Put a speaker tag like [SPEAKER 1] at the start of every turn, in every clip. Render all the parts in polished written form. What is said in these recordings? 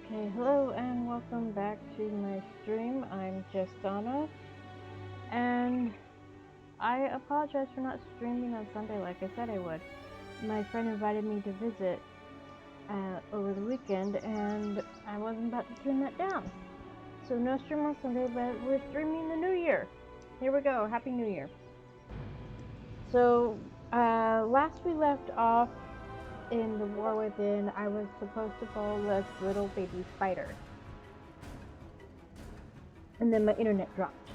[SPEAKER 1] Okay, hello and welcome back to my stream. I'm just Donna, and I apologize for not streaming on Sunday like I said I would. My friend invited me to visit over the weekend, and I wasn't about to turn that down. So no stream on Sunday, but we're streaming the New Year. Here we go, Happy New Year. So, last we left off in the War Within, I was supposed to follow this little baby spider. And then my internet dropped.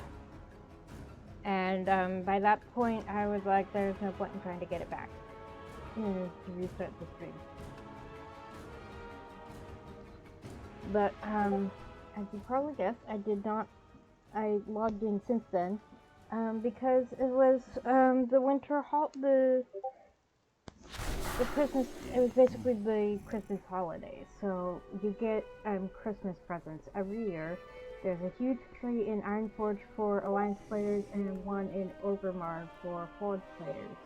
[SPEAKER 1] And by that point, I was like, there's no point in trying to get it back. To restart the stream. But as you probably guessed, I logged in since then because it was the winter the Christmas, it was basically the Christmas holiday. So you get Christmas presents every year. There's a huge tree in Ironforge for Alliance players and one in Orgrimmar for Horde players.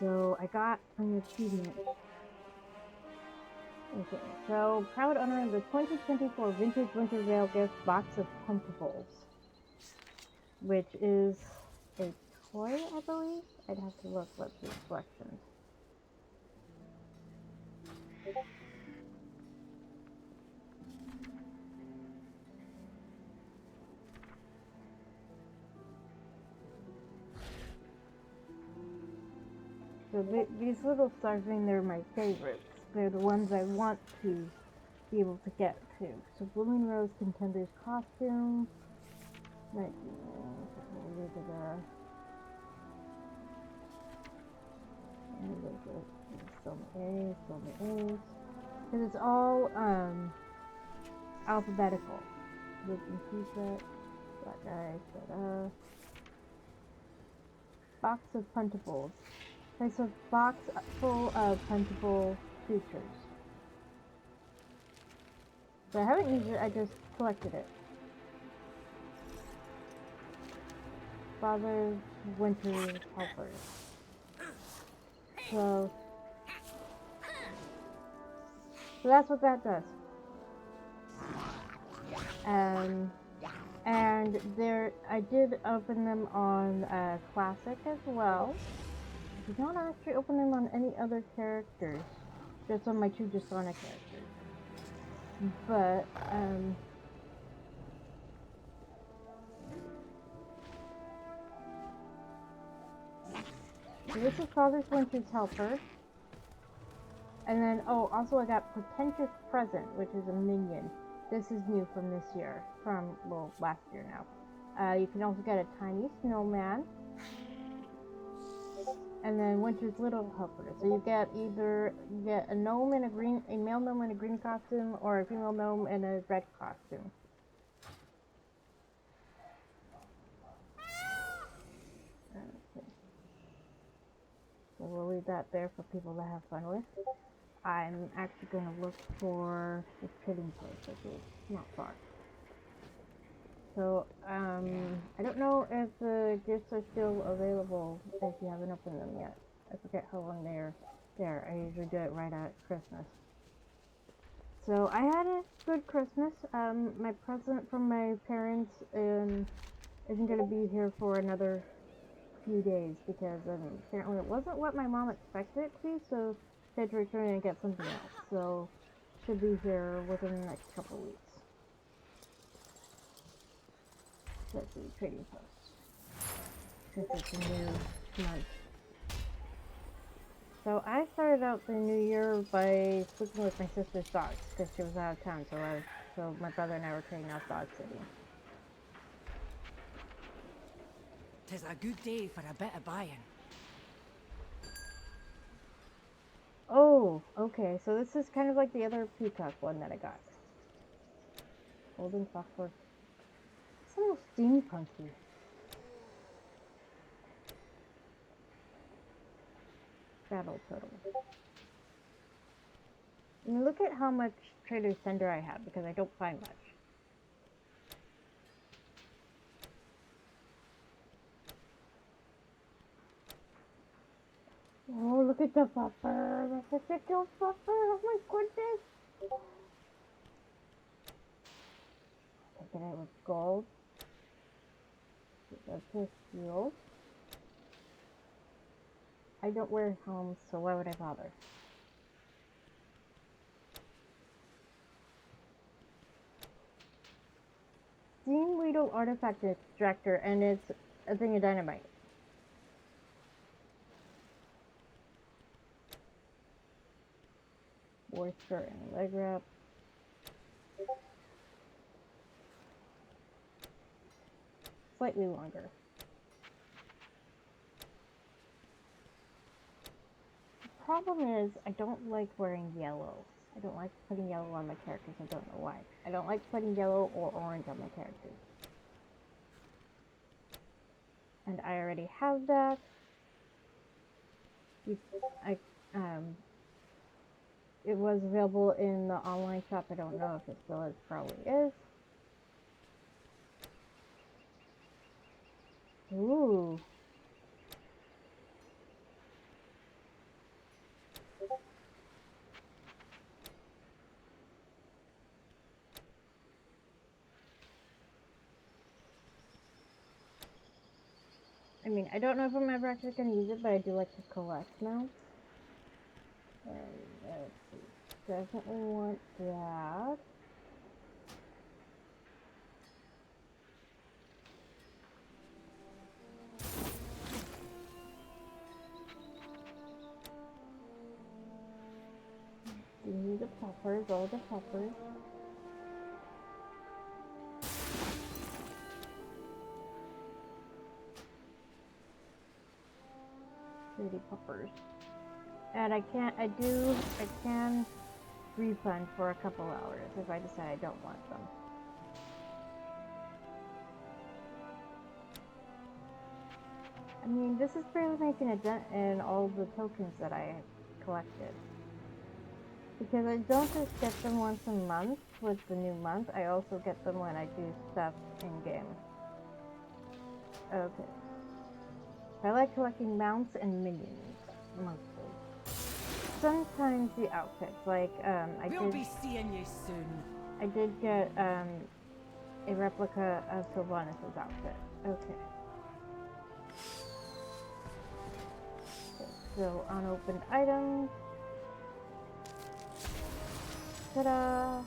[SPEAKER 1] So I got an achievement. Okay, so proud owner of the 2024 Vintage Winter Veil Gift Box of Plentifulls, which is a toy, I believe? I'd have to look. Let's see, selections. So these little starving, they're my favorites. They're the ones I want to be able to get to. So Blooming Rose Contender's costume. Like, still my A's. Because it's all alphabetical. Looking Secret, Black Guy, Box of Plentifulls. It's a box full of plentiful creatures. So I haven't used it, I just collected it. Father's Winter Helpers. So that's what that does. And I did open them on Classic as well. I did not actually open them on any other characters, just on my two Jasona characters. But so this is Father's Winter's Helper. And then, also I got Pretentious Present, which is a minion. This is new from this year, last year now. You can also get a Tiny Snowman. And then Winter's Little Helper. So you get a gnome in a male gnome in a green costume, or a female gnome in a red costume. Okay. So we'll leave that there for people to have fun with. I'm actually going to look for the trading place, which is not far. So, I don't know if the gifts are still available if you haven't opened them yet. I forget how long they're there. I usually do it right at Christmas. So, I had a good Christmas. My present from my parents isn't going to be here for another few days because apparently it wasn't what my mom expected it to be, so they had to return and get something else. So, should be here within the next couple weeks. Let's see, trading post. Since it's a new month. So I started out the new year by sleeping with my sister's dogs because she was out of town. So my brother and I were trading out dog sitting.
[SPEAKER 2] 'Tis a good day for a bit of buying.
[SPEAKER 1] Oh, okay. So this is kind of like the other peacock one that I got. Holding software. It's a little steampunky. Battle total. And look at how much Trader's Tender I have because I don't find much. Oh, look at the buffer. That's such a cute buffer. Oh my goodness. Take it out with gold. That's his shield. I don't wear helms, so why would I bother? Steam Weedle Artifact Extractor, and it's a thing of dynamite. War skirt and leg wrap. Slightly longer. The problem is, I don't like wearing yellow. I don't like putting yellow on my characters, I don't know why. I don't like putting yellow or orange on my characters. And I already have that. It was available in the online shop. I don't know if it still is, probably is. Ooh. I mean, I don't know if I'm ever actually going to use it, but I do like to collect mounts. And let's see. Definitely want that. Give me the peppers, all the peppers. Pretty peppers. And I can refund for a couple hours if I decide I don't want them. I mean, this is barely making a dent in all the tokens that I collected. Because I don't just get them once a month with the new month, I also get them when I do stuff in-game. Okay. I like collecting mounts and minions, mostly. Sometimes the outfits, like,
[SPEAKER 2] We'll be seeing you soon.
[SPEAKER 1] I did get, a replica of Sylvanas' outfit. Okay. So, unopened items. Ta-da!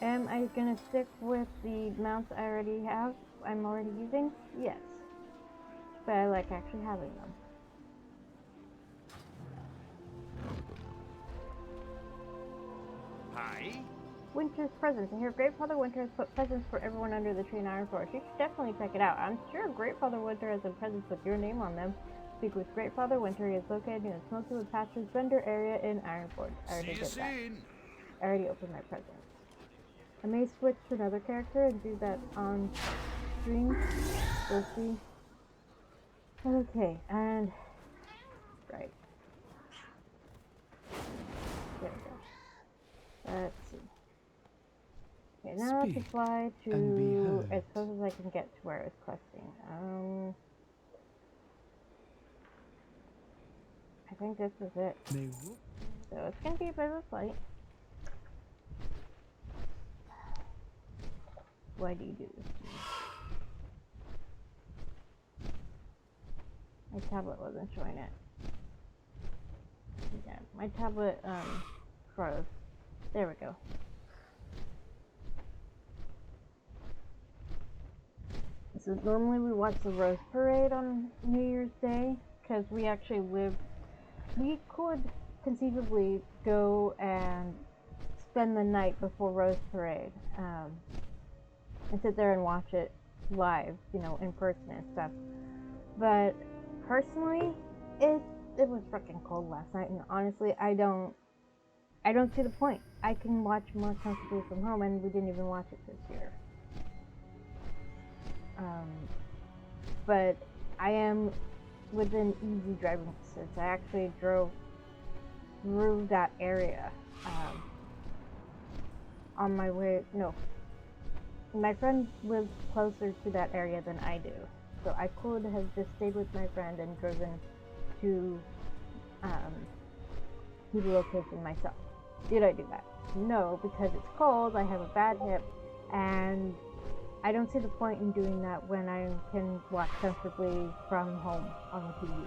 [SPEAKER 1] Am I gonna stick with the mounts I already have? I'm already using? Yes. But I like actually having them.
[SPEAKER 3] Hi.
[SPEAKER 1] Winter's presents. I hear Great Father Winter has put presents for everyone under the tree in Ironforge. You should definitely check it out. I'm sure Great Father Winter has some presents with your name on them. Speak with Great Father Winter. He is located in the Smokewood Patches vendor area in Ironforge. I already did that. I already opened my presents. I may switch to another character and do that on stream. We'll see. Okay, and right. There we go. Let's see. Okay, now I have to fly to as close as I can get to where I was questing. I think this is it. So it's gonna be a bit of a flight. Why do you do this to me? My tablet wasn't showing it. Yeah, my tablet froze. There we go. So normally we watch the Rose Parade on New Year's Day because we actually live. We could conceivably go and spend the night before Rose Parade and sit there and watch it live, you know, in person and stuff. But personally, it was freaking cold last night, and honestly, I don't see the point. I can watch more comfortably from home, and we didn't even watch it this year. But I am within easy driving distance. I actually drove through that area on my way. No, my friend lives closer to that area than I do, so I could have just stayed with my friend and driven to the location myself. Did I do that? No, because it's cold, I have a bad hip, and I don't see the point in doing that when I can watch comfortably from home on the TV.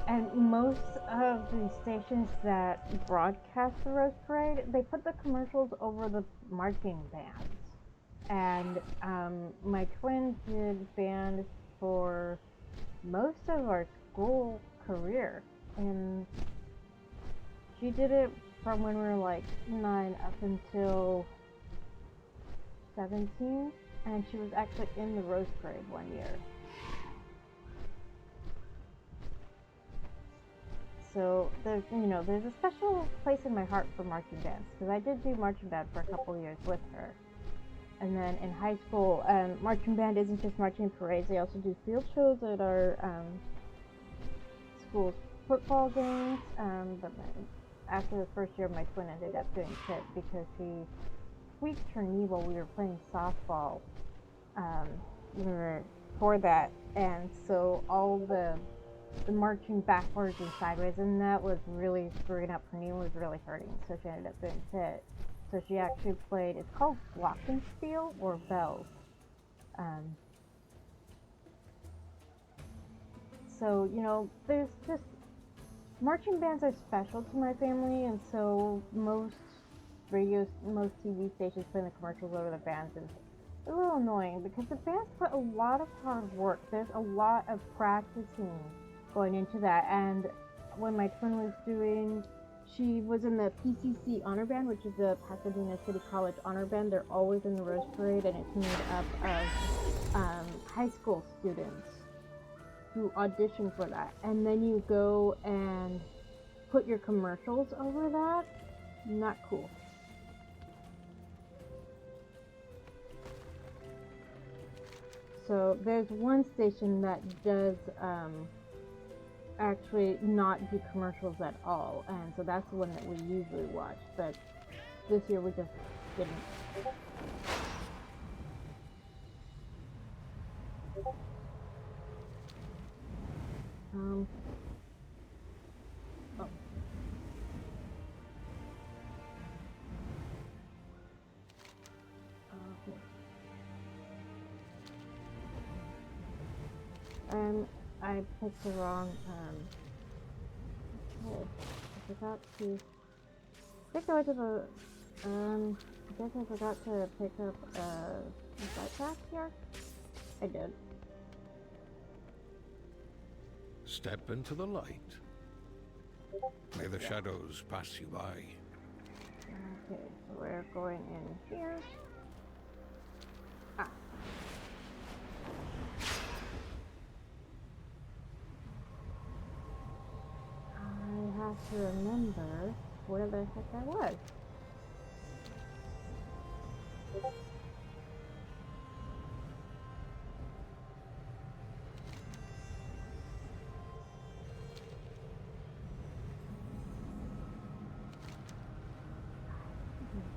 [SPEAKER 1] And most of the stations that broadcast the Rose Parade, they put the commercials over the marching bands. And my twin did band for most of our school career, and she did it from when we were like 9 up until 17, and she was actually in the Rose Parade one year. So there's a special place in my heart for marching bands, because I did do marching band for a couple of years with her. And then in high school, marching band isn't just marching parades, they also do field shows at our school's football games. But after the first year, my twin ended up doing pit because she tweaked her knee while we were playing softball for that. And so all the marching backwards and sideways, and that was really screwing up. Her knee was really hurting, so she ended up doing pit. So she actually played, it's called glockenspiel or bells. So, there's just, marching bands are special to my family, and so most TV stations putting the commercials over the bands is a little annoying, because the bands put a lot of hard work. There's a lot of practicing going into that, and when my twin was doing, she was in the PCC Honor Band, which is the Pasadena City College Honor Band. They're always in the Rose Parade, and it's made up of high school students who audition for that. And then you go and put your commercials over that. Not cool. So there's one station that does actually not do commercials at all, and so that's the one that we usually watch, but this year we just didn't. I picked the wrong, I forgot to, I think I went to the, I guess I forgot to pick up, a backpack here? I did.
[SPEAKER 3] Step into the light. May the shadows pass you by.
[SPEAKER 1] Okay, so we're going in here. I have to remember where the heck I was.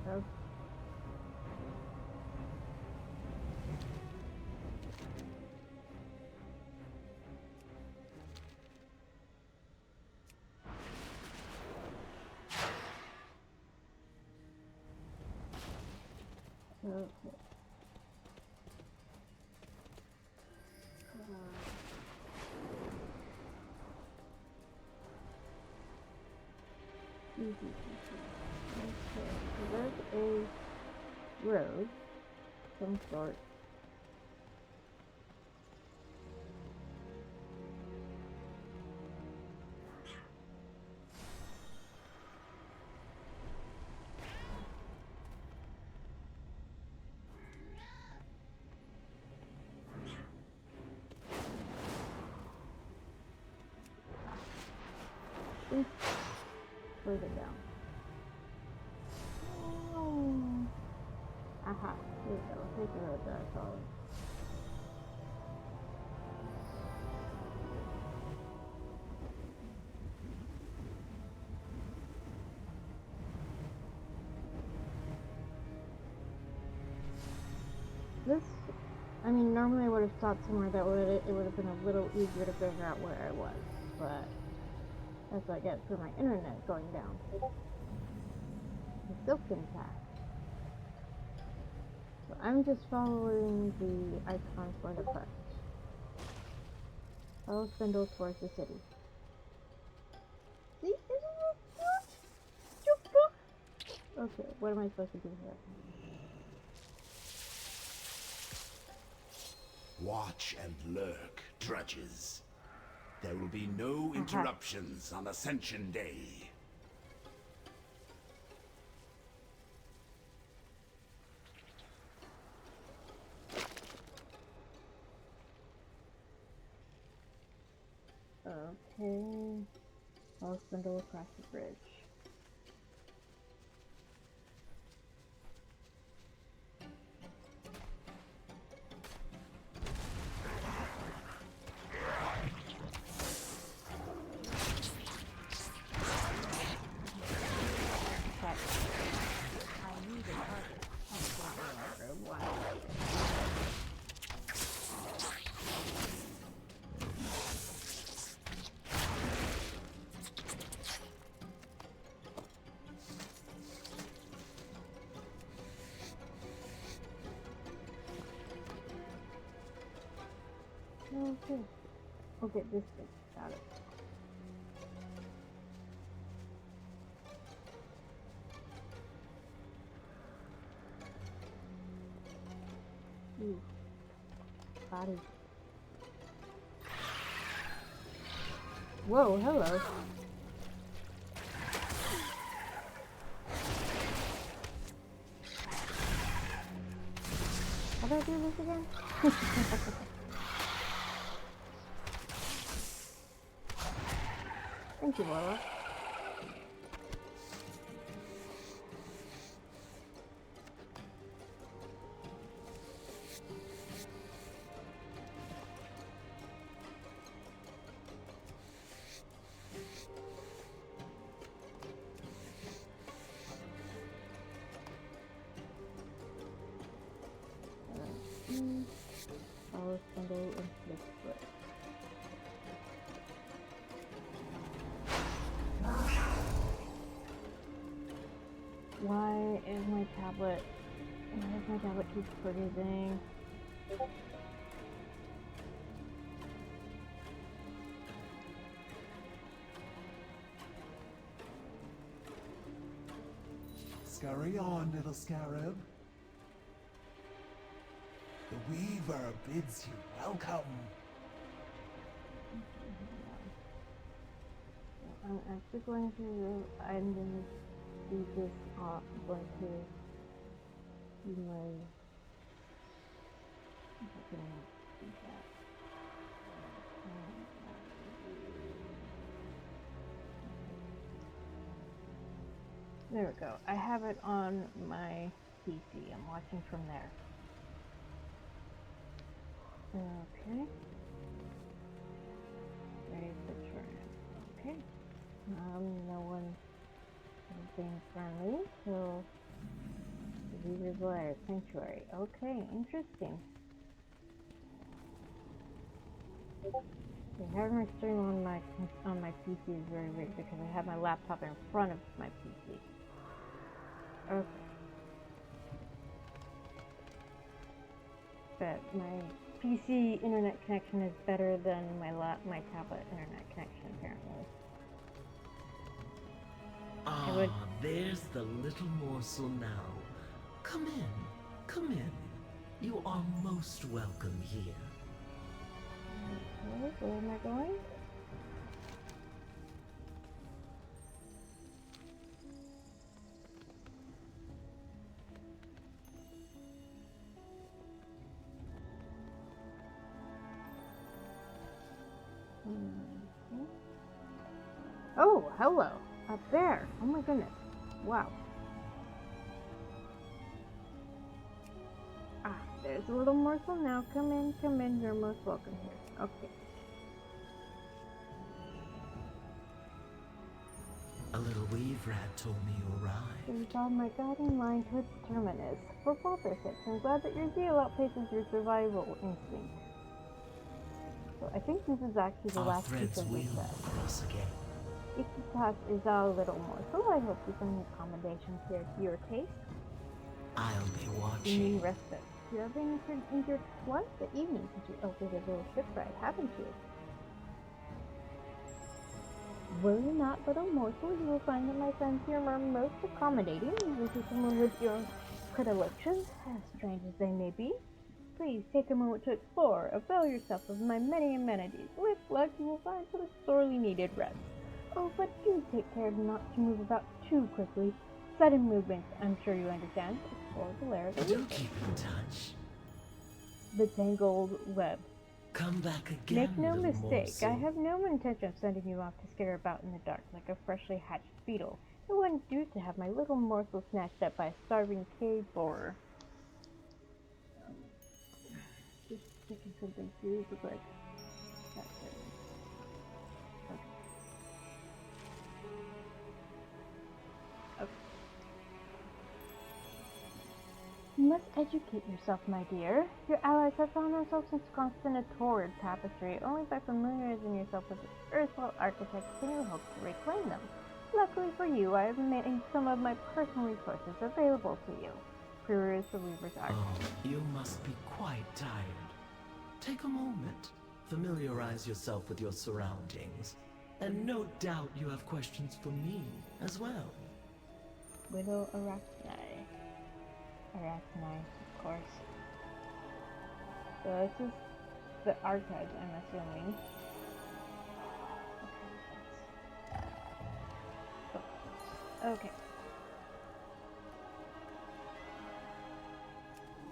[SPEAKER 1] So. Okay. Easy. Okay, so there's a road, some sort. Further down. Oh. Aha, here we go. Here's the road that I followed. This I mean, normally I would have stopped somewhere that it would have been a little easier to figure out where I was, but that's what I get for my internet going down. The Silken Path. So I'm just following the icon for the quest. Follow Spindle towards the city. See? Isn't it cute? Okay, what am I supposed to do here?
[SPEAKER 4] Watch and lurk, drudges. There will be no interruptions on Ascension Day.
[SPEAKER 1] Okay. I'll spindle across the bridge. Okay. Okay, this thing. Got it. Ooh. Body. Whoa, hello. How do I do this again? Thank you, Lola. Follow Spindle into the split. Why is my tablet keep freezing?
[SPEAKER 5] Scurry on, little scarab. The Weaver bids you welcome.
[SPEAKER 1] I'm actually going to, I'm going to do this off, I'm going to do my, I'm not gonna do that. There we go. I have it on my PC. I'm watching from there. Okay. Raise the turn. Okay. No one anything friendly, so the Weaver's Lair, Sanctuary. Okay, interesting. Okay, having my stream on my PC is very weird because I have my laptop in front of my PC. Okay. But my PC internet connection is better than my tablet internet connection apparently.
[SPEAKER 6] Ah, there's the little morsel now. Come in, come in. You are most welcome here.
[SPEAKER 1] Okay, where am I going? Okay. Oh, hello. Up there. Oh my goodness. Wow. Ah, there's a little morsel now. Come in, come in. You're most welcome here. Okay.
[SPEAKER 6] little weave rat told me you arrived.
[SPEAKER 1] You found my guiding line to its terminus. For both our sakes, I'm glad that your zeal outpaces your survival instinct. So I think this is actually the
[SPEAKER 6] Our
[SPEAKER 1] last piece
[SPEAKER 6] threads
[SPEAKER 1] of
[SPEAKER 6] will
[SPEAKER 1] reset.
[SPEAKER 6] cross again.
[SPEAKER 1] Ikitas is our little morsel. I hope you find accommodations here to your taste.
[SPEAKER 6] I'll be
[SPEAKER 1] You need
[SPEAKER 6] watching.
[SPEAKER 1] respite. You have been injured twice the evening since you opened a little shipwright, haven't you? Worry not, little morsel. You will find that my friends here are most accommodating, usually to someone with your predilections, as strange as they may be. Please take a moment to explore. Avail yourself of my many amenities. With luck, you will find some sorely needed rest. Oh, but do take care not to move about too quickly. Sudden movements, I'm sure you understand. Explore the lair of the
[SPEAKER 6] Do
[SPEAKER 1] weak.
[SPEAKER 6] keep in touch.
[SPEAKER 1] The tangled web.
[SPEAKER 6] Come back again,
[SPEAKER 1] Make no
[SPEAKER 6] little
[SPEAKER 1] mistake,
[SPEAKER 6] morsel.
[SPEAKER 1] I have no intention of sending you off to skitter about in the dark like a freshly hatched beetle. It wouldn't do to have my little morsel snatched up by a starving cave borer. Just thinking something serious with like that's it. Okay. Okay. You must educate yourself, my dear. Your allies have found themselves ensconced in a torrid tapestry. Only by familiarizing yourself with the erstwhile architects can you hope to reclaim them. Luckily for you, I have made some of my personal resources available to you. Peruse the Weaver's Art.
[SPEAKER 6] Oh, you must be quite tired. Take a moment. Familiarize yourself with your surroundings. And no doubt you have questions for me as well.
[SPEAKER 1] Widow Arachne. Arachne, of course. So this is the archives, I'm assuming. Okay.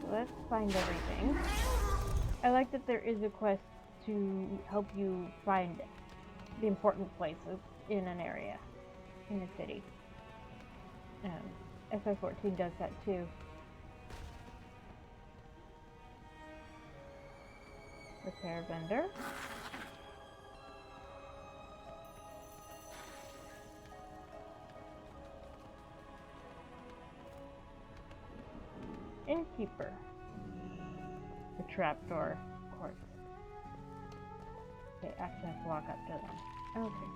[SPEAKER 1] So let's find everything. I like that there is a quest to help you find the important places in an area, in a city. FI14 does that too. Repair vendor. Innkeeper. The trapdoor court. Okay, actually I have to walk up to them. Okay.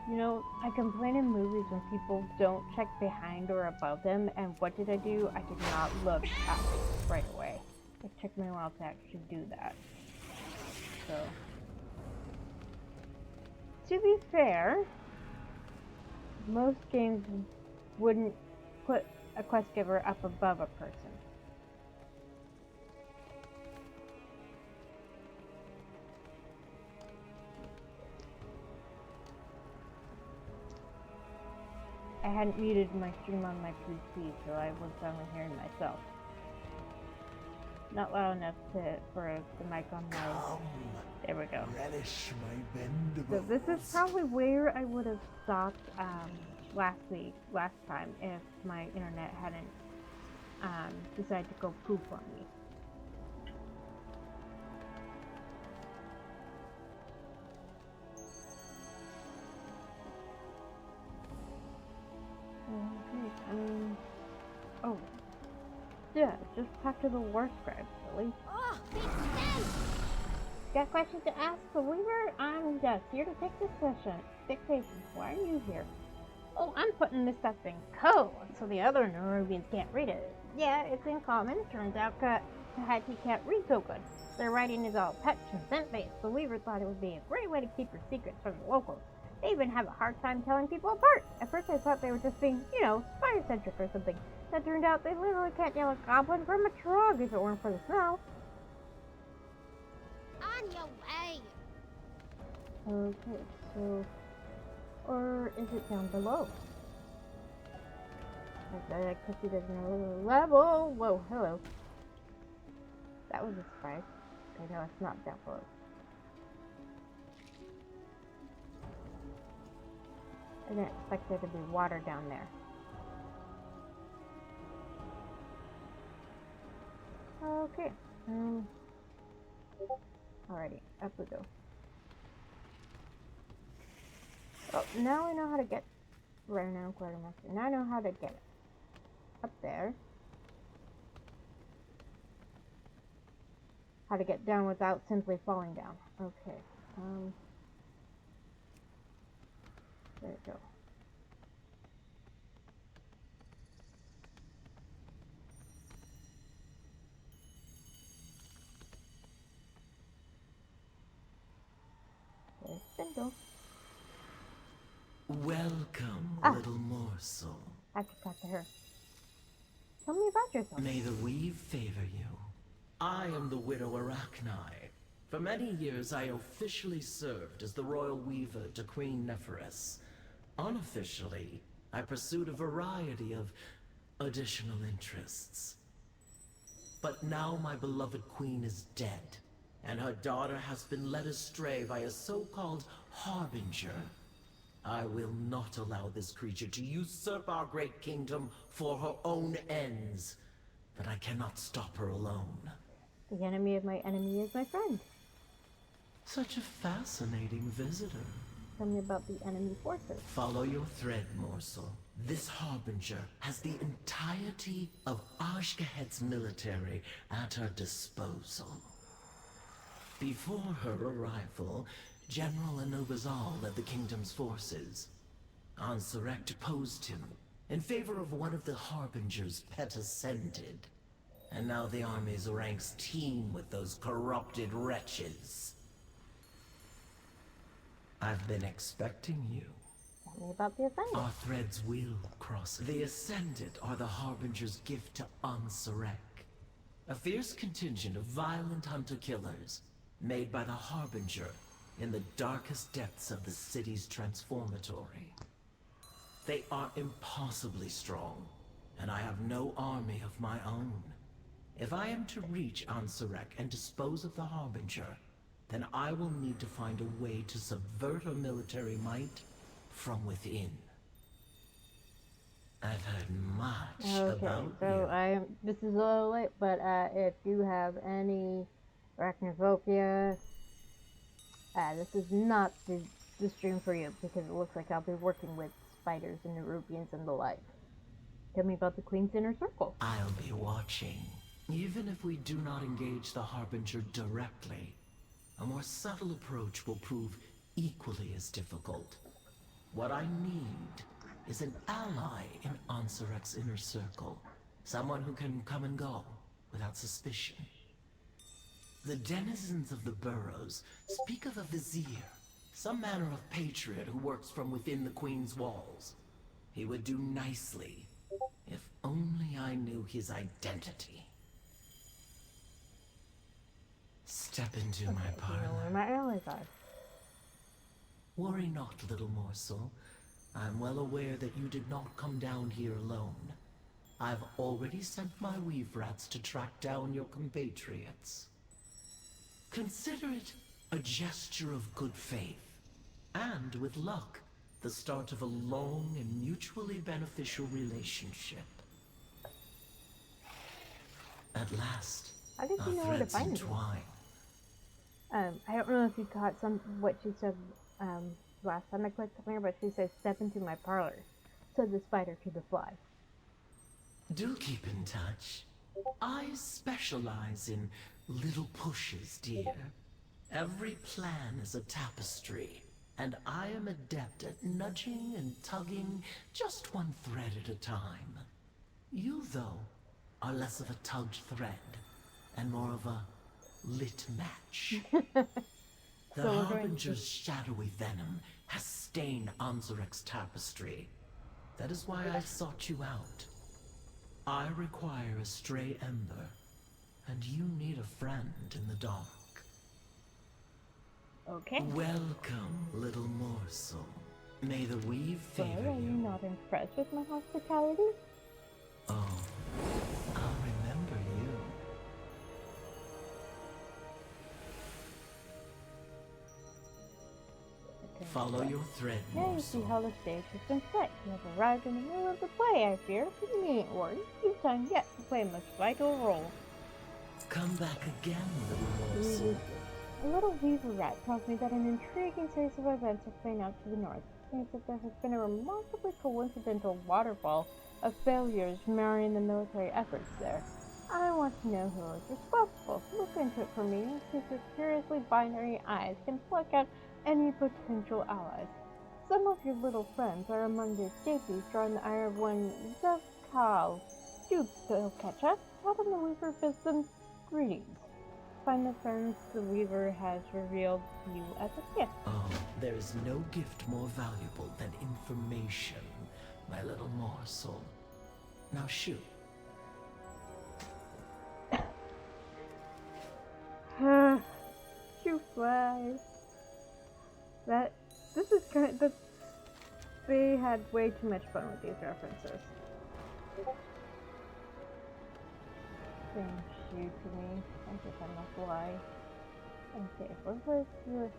[SPEAKER 1] You know, I complain in movies when people don't check behind or above them, and what did I do? I did not look up right away. It took me a while to actually do that. So, to be fair, most games wouldn't put a quest giver up above a person. I hadn't muted my stream on my PC, so I was only hearing myself. Not loud enough for the mic on my... There we go.
[SPEAKER 5] Relish my vendibles.
[SPEAKER 1] So this is probably where I would have stopped last time, if my internet hadn't decided to go poof on me. Okay, oh. Yeah, just talk to the war scribe, silly.
[SPEAKER 7] Oh, big sense!
[SPEAKER 1] Got questions to ask the Weaver? I'm just here to take dictation. Why are you here? Oh, I'm putting this stuff in code, so the other Nerubians can't read it. Yeah, it's in common. Turns out Tahiti can't read so good. Their writing is all touch and scent-based. The Weaver thought it would be a great way to keep your secrets from the locals. They even have a hard time telling people apart. At first I thought they were just being, spire-centric or something. That turned out they literally can't tell a goblin from a trog if it weren't for the smell.
[SPEAKER 7] On your way!
[SPEAKER 1] Okay, so... Or is it down below? Because he doesn't know the level. Whoa, hello. That was a surprise. Okay, no, it's not down below. I didn't expect there to be water down there. Okay. Alrighty, up we go. Oh, now I know how to get renowned quartermaster. Now I know how to get it up there. How to get down without simply falling down. Okay. There we go. There's Spindle.
[SPEAKER 6] Welcome, little morsel.
[SPEAKER 1] I have to talk to her. Tell me about yourself.
[SPEAKER 6] May the weave favor you. I am the widow Arachni. For many years, I officially served as the royal weaver to Queen Neferis. Unofficially, I pursued a variety of additional interests. But now my beloved queen is dead, and her daughter has been led astray by a so-called harbinger. I will not allow this creature to usurp our great kingdom for her own ends, but I cannot stop her alone.
[SPEAKER 1] The enemy of my enemy is my friend.
[SPEAKER 6] Such a fascinating visitor.
[SPEAKER 1] Tell me about the enemy forces.
[SPEAKER 6] Follow your thread, morsel. This harbinger has the entirety of Ashgahet's military at her disposal. Before her arrival, General Anubazal led the kingdom's forces. Ansurek deposed him in favor of one of the harbinger's pet ascended. And now the army's ranks teem with those corrupted wretches. I've been expecting you.
[SPEAKER 1] Tell me about the Ascendant.
[SPEAKER 6] Our threads will cross. The Ascended are the Harbinger's gift to Ansurek. A fierce contingent of violent hunter-killers, made by the Harbinger in the darkest depths of the city's transformatory. They are impossibly strong, and I have no army of my own. If I am to reach Ansurek and dispose of the Harbinger, then I will need to find a way to subvert her military might from within. I've heard much about
[SPEAKER 1] so this is a little late, but if you have any arachnophobia, this is not the stream for you, because it looks like I'll be working with spiders and Nerubians and the like. Tell me about the Queen's Inner Circle.
[SPEAKER 6] I'll be watching. Even if we do not engage the Harbinger directly, a more subtle approach will prove equally as difficult. What I need is an ally in Ansurek's inner circle. Someone who can come and go without suspicion. The denizens of the burrows speak of a vizier, some manner of patriot who works from within the Queen's walls. He would do nicely, if only I knew his identity. Step into my parlor.
[SPEAKER 1] You know where my allies are.
[SPEAKER 6] Worry not, little morsel. I'm well aware that you did not come down here alone. I've already sent my weave rats to track down your compatriots. Consider it a gesture of good faith, and with luck, the start of a long and mutually beneficial relationship. At last,
[SPEAKER 1] How did
[SPEAKER 6] our
[SPEAKER 1] you know where to
[SPEAKER 6] threads
[SPEAKER 1] find me?
[SPEAKER 6] entwine.
[SPEAKER 1] I don't know if you caught what she said last time I clicked on her, but she said, "Step into my parlor," so the spider to the fly.
[SPEAKER 6] Do keep in touch. I specialize in little pushes, dear. Every plan is a tapestry, and I am adept at nudging and tugging just one thread at a time. You, though, are less of a tugged thread, and more of a lit match. The
[SPEAKER 1] So we're going
[SPEAKER 6] Harbinger's shadowy venom has stained Ansurek's tapestry. That is why I sought you out. I require a stray ember, and you need a friend in the dark.
[SPEAKER 1] Okay.
[SPEAKER 6] Welcome, little morsel. May the weave
[SPEAKER 1] Well,
[SPEAKER 6] favor
[SPEAKER 1] are you
[SPEAKER 6] you.
[SPEAKER 1] not impressed with my hospitality?
[SPEAKER 6] Oh, I'll remember you.
[SPEAKER 1] Okay.
[SPEAKER 6] Follow your thread,
[SPEAKER 1] Now you see
[SPEAKER 6] morsel.
[SPEAKER 1] how the stage has been set. You have arrived in the middle of the play, I fear. You needn't worry. You've time yet to play a most vital role.
[SPEAKER 6] Come back again, little morsel.
[SPEAKER 1] A little weaver rat tells me that an intriguing series of events are playing out to the north. It seems that there has been a remarkably coincidental waterfall of failures marring the military efforts there. I want to know who is responsible. Look into it for me and see if your curiously binary eyes can pluck out any potential allies. Some of your little friends are among the escapees, drawing the ire of one Zavkal. Do go catch up. Tell them the weaver bids them greetings. Find the friends the weaver has revealed you as a gift.
[SPEAKER 6] Oh, there is no gift more valuable than information, my little morsel. Now shoot.
[SPEAKER 1] You fly. This is kind of, they had way too much fun with these references. Saying shoot to me. I guess I'm a fly. Okay, what was the...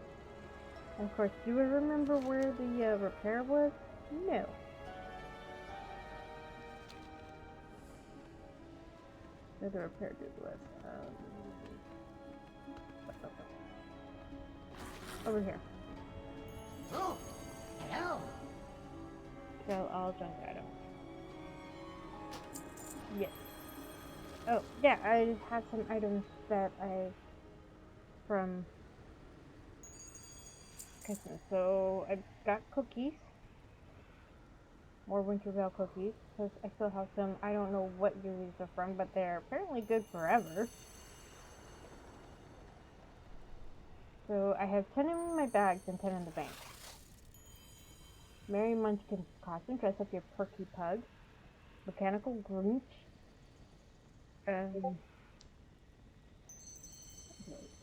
[SPEAKER 1] And of course, do I remember where the repair was? No. Where the repair dude was. Over here.
[SPEAKER 7] Oh, hello.
[SPEAKER 1] Sell all junk items. Yes. Oh, yeah, I have some items that from Christmas. So I got cookies. More Winter Veil cookies. Because I still have some, I don't know what year these are from, but they're apparently good forever. So I have 10 in my bags and 10 in the bank. Merry Munchkin's costume, dress up your Perky Pug. Mechanical Grinch. Okay,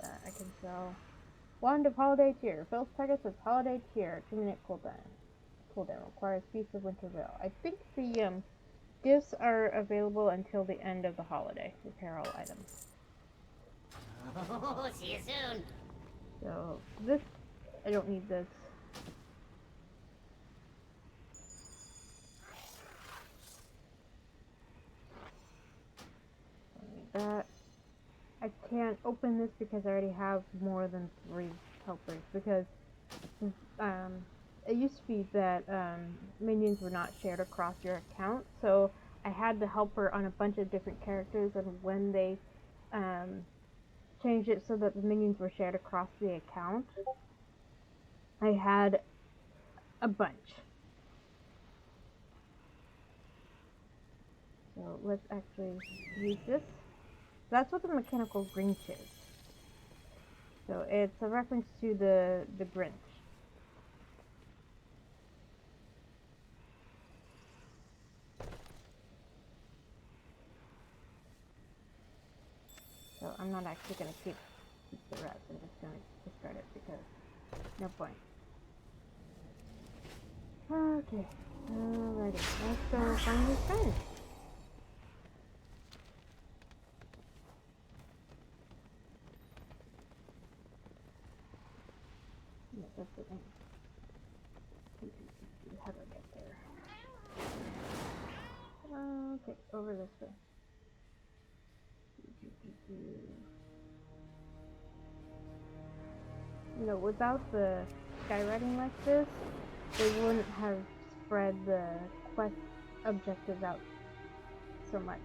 [SPEAKER 1] that I can sell. Wand of Holiday Cheer. Fills targets with Holiday Cheer. 2-minute cooldown. Cooldown requires Feast of Winter Veil. I think the gifts are available until the end of the holiday. Apparel items.
[SPEAKER 7] Oh, see you soon.
[SPEAKER 1] So this, I don't need this. Don't need that. I can't open this because I already have more than 3 helpers, because it used to be that minions were not shared across your account, so I had the helper on a bunch of different characters, and when they changed it so that the minions were shared across the account, I had a bunch. So let's actually use this. That's what the mechanical Grinch is. So it's a reference to the Grinch. So I'm not actually going to keep the rest. I'm just going to discard it because no point. Okay. Alrighty. Let's go find his friend. Yeah, that's the thing. How do I get there? Okay, over this way. You know, without the skywriting like this, they wouldn't have spread the quest objectives out so much.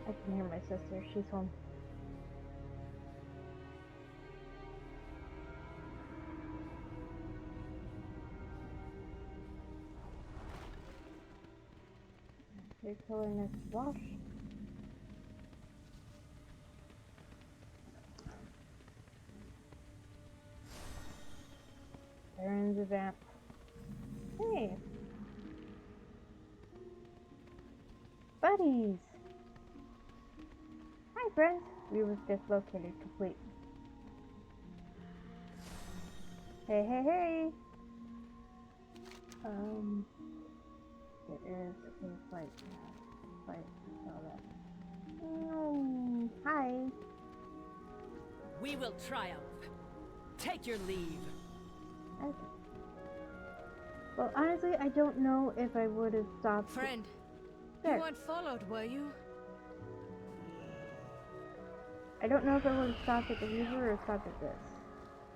[SPEAKER 1] I can hear my sister. She's home. Okay, color next wash. Baron's a vamp. Hey! Buddies! Hi friends! We were just located complete. Hey, hey, hey! There is a fight. Fight, I saw that. Hi!
[SPEAKER 2] We will triumph. Take your leave.
[SPEAKER 1] Okay. Well, honestly, I don't know if I would have stopped.
[SPEAKER 2] Friend,
[SPEAKER 1] There.
[SPEAKER 2] you weren't followed, were you?
[SPEAKER 1] I don't know if I would have stopped at the Weaver or stopped at this.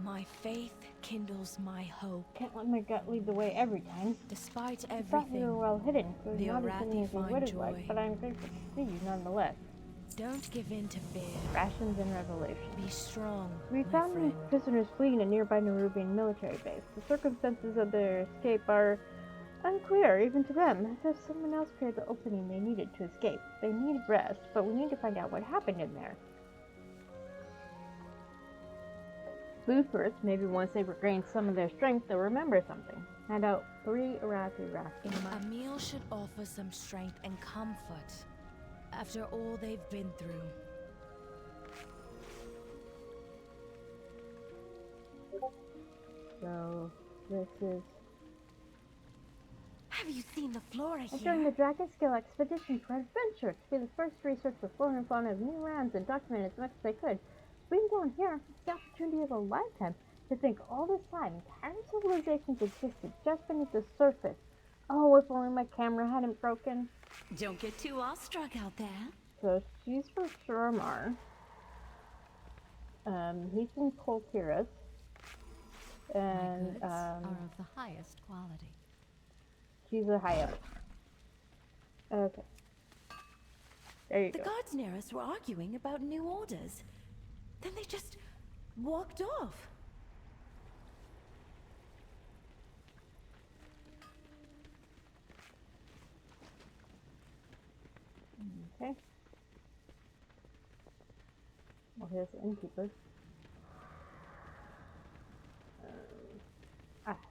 [SPEAKER 2] My faith kindles my hope.
[SPEAKER 1] Can't let my gut lead the way every time.
[SPEAKER 2] Despite
[SPEAKER 1] I thought you were
[SPEAKER 2] everything,
[SPEAKER 1] well hidden, so
[SPEAKER 2] the
[SPEAKER 1] not as hidden
[SPEAKER 2] Arathi
[SPEAKER 1] as I
[SPEAKER 2] find
[SPEAKER 1] would have
[SPEAKER 2] joy.
[SPEAKER 1] liked, but I'm grateful to see you nonetheless.
[SPEAKER 2] don't give in to fear.
[SPEAKER 1] Rations and revelation.
[SPEAKER 2] Be strong,
[SPEAKER 1] We
[SPEAKER 2] my
[SPEAKER 1] found
[SPEAKER 2] friend.
[SPEAKER 1] these prisoners fleeing a nearby Nerubian military base. The circumstances of their escape are unclear, even to them, as if someone else cleared the opening they needed to escape. They need rest, but we need to find out what happened in there. Sleuthers, maybe once they regain some of their strength, they'll remember something. Hand out 3 Arathi rations.
[SPEAKER 2] A meal should offer some strength and comfort after all they've been through.
[SPEAKER 1] So, this is...
[SPEAKER 2] Have you seen the flora
[SPEAKER 1] I joined the Dragon Scale expedition for adventure, to be the first to research the flora and fauna of new lands and document as much as I could. Being down here, it's the opportunity of a lifetime to think all this time entire civilizations existed just beneath the surface. Oh, if only my camera hadn't broken.
[SPEAKER 8] Don't get too awestruck out there.
[SPEAKER 1] So she's for Shermar. He's from Coltiris. And
[SPEAKER 8] My goods are of the highest quality.
[SPEAKER 1] she's a high up. Okay. There you
[SPEAKER 2] The
[SPEAKER 1] go.
[SPEAKER 2] guards near us were arguing about new orders. Then they just walked off.
[SPEAKER 1] Okay. Well, here's the innkeeper.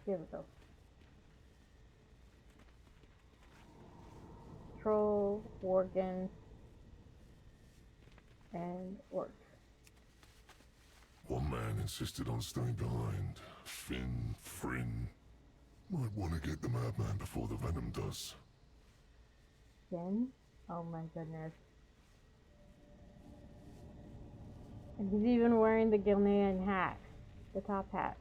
[SPEAKER 1] Here we go. Troll, Worgen, and Orc.
[SPEAKER 5] One man insisted on staying behind. Fryn. Might want to get the madman before the venom does.
[SPEAKER 1] Finn? Oh my goodness. And he's even wearing the Gilnean hat. The top hat.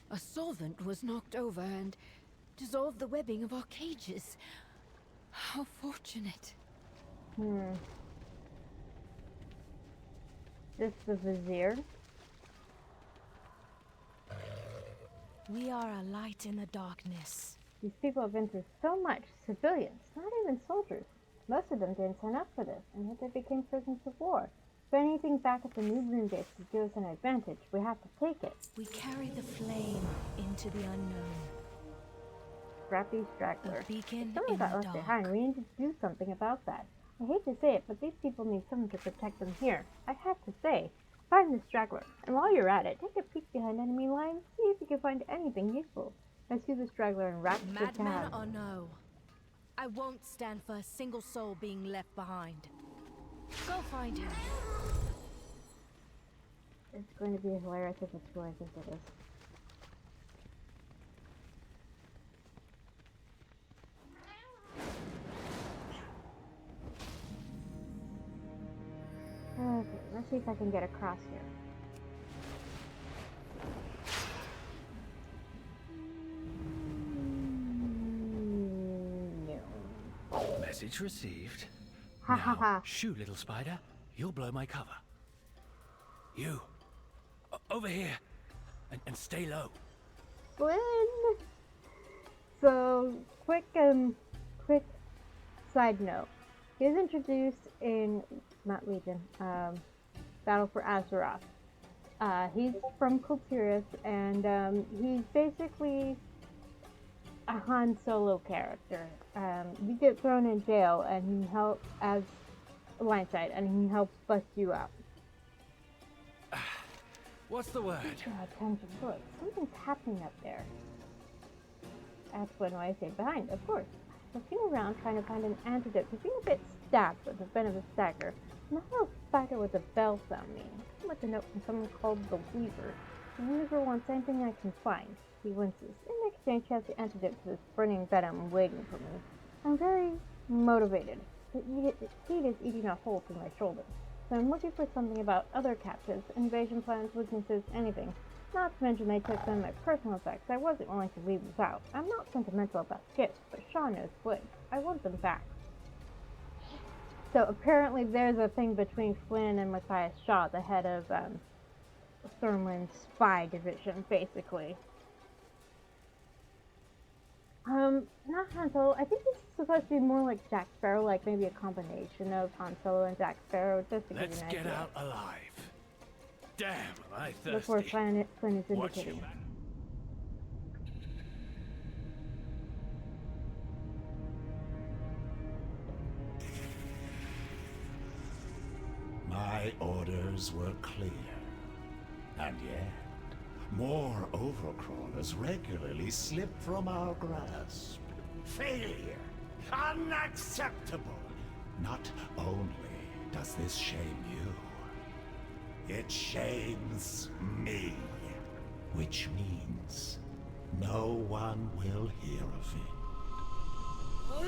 [SPEAKER 2] A solvent was knocked over and dissolved the webbing of our cages. How fortunate.
[SPEAKER 1] This the Vizier.
[SPEAKER 2] We are a light in the darkness.
[SPEAKER 1] These people have been through so much. Civilians, not even soldiers. Most of them didn't sign up for this, and yet they became prisoners of war. If anything back at the New Moon base could give us an advantage, we have to take it.
[SPEAKER 2] We carry the flame into the unknown.
[SPEAKER 1] Scrappy straggler.
[SPEAKER 2] A beacon
[SPEAKER 1] Someone
[SPEAKER 2] in
[SPEAKER 1] got
[SPEAKER 2] the
[SPEAKER 1] left
[SPEAKER 2] dark.
[SPEAKER 1] behind. We need to do something about that. I hate to say it, but these people need someone to protect them here. I have to say, find the straggler. And while you're at it, take a peek behind enemy lines. See if you can find anything useful. Rescue the straggler and wrap the
[SPEAKER 2] Madman
[SPEAKER 1] tab.
[SPEAKER 2] or no, I won't stand for a single soul being left behind. Go find him.
[SPEAKER 1] It's going to be hilarious if it's who I think it is. Okay, let's see if I can get across here. No.
[SPEAKER 9] Message received.
[SPEAKER 1] Ha ha
[SPEAKER 9] Now,
[SPEAKER 1] ha.
[SPEAKER 9] shoo, little spider. You'll blow my cover. You. Over here. And stay low.
[SPEAKER 1] Flynn! So, quick side note. He was introduced in, not Legion, Battle for Azeroth. He's from Coltiris, and he's basically a Han Solo character. You get thrown in jail, and he helps as a line side, and he helps bust you out.
[SPEAKER 9] What's the word?
[SPEAKER 1] Attention, look, something's happening up there. That's when I say behind, of course. Looking around trying to find an antidote to being a bit stabbed with a venomous dagger. Not a fighter with a bell sound mean. With a note from someone called the Weaver. The Weaver wants anything I can find. He winces. In exchange, he has the antidote to this burning venom waiting for me. I'm very motivated. The heat is eating a hole through my shoulder. So I'm looking for something about other captives, invasion plans, weaknesses, anything. Not to mention they took some of my personal effects. I wasn't willing to leave without. I'm not sentimental about gifts, but Shaw knows Flynn. I want them back. So apparently there's a thing between Flynn and Matthias Shaw, the head of Thurman's spy division, basically. Not Han Solo. I think this is supposed to be more like Jack Sparrow, like maybe a combination of Han Solo and Jack Sparrow, just to give you an idea.
[SPEAKER 9] Let's get out alive. Damn, am I thirsty.
[SPEAKER 1] Look where Flynn is
[SPEAKER 9] Watch
[SPEAKER 1] indicating.
[SPEAKER 9] your back.
[SPEAKER 4] My orders were clear. And yet, more overcrawlers regularly slip from our grasp. Failure! Unacceptable! Not only does this shame you, it shames me. Which means no one will hear of it.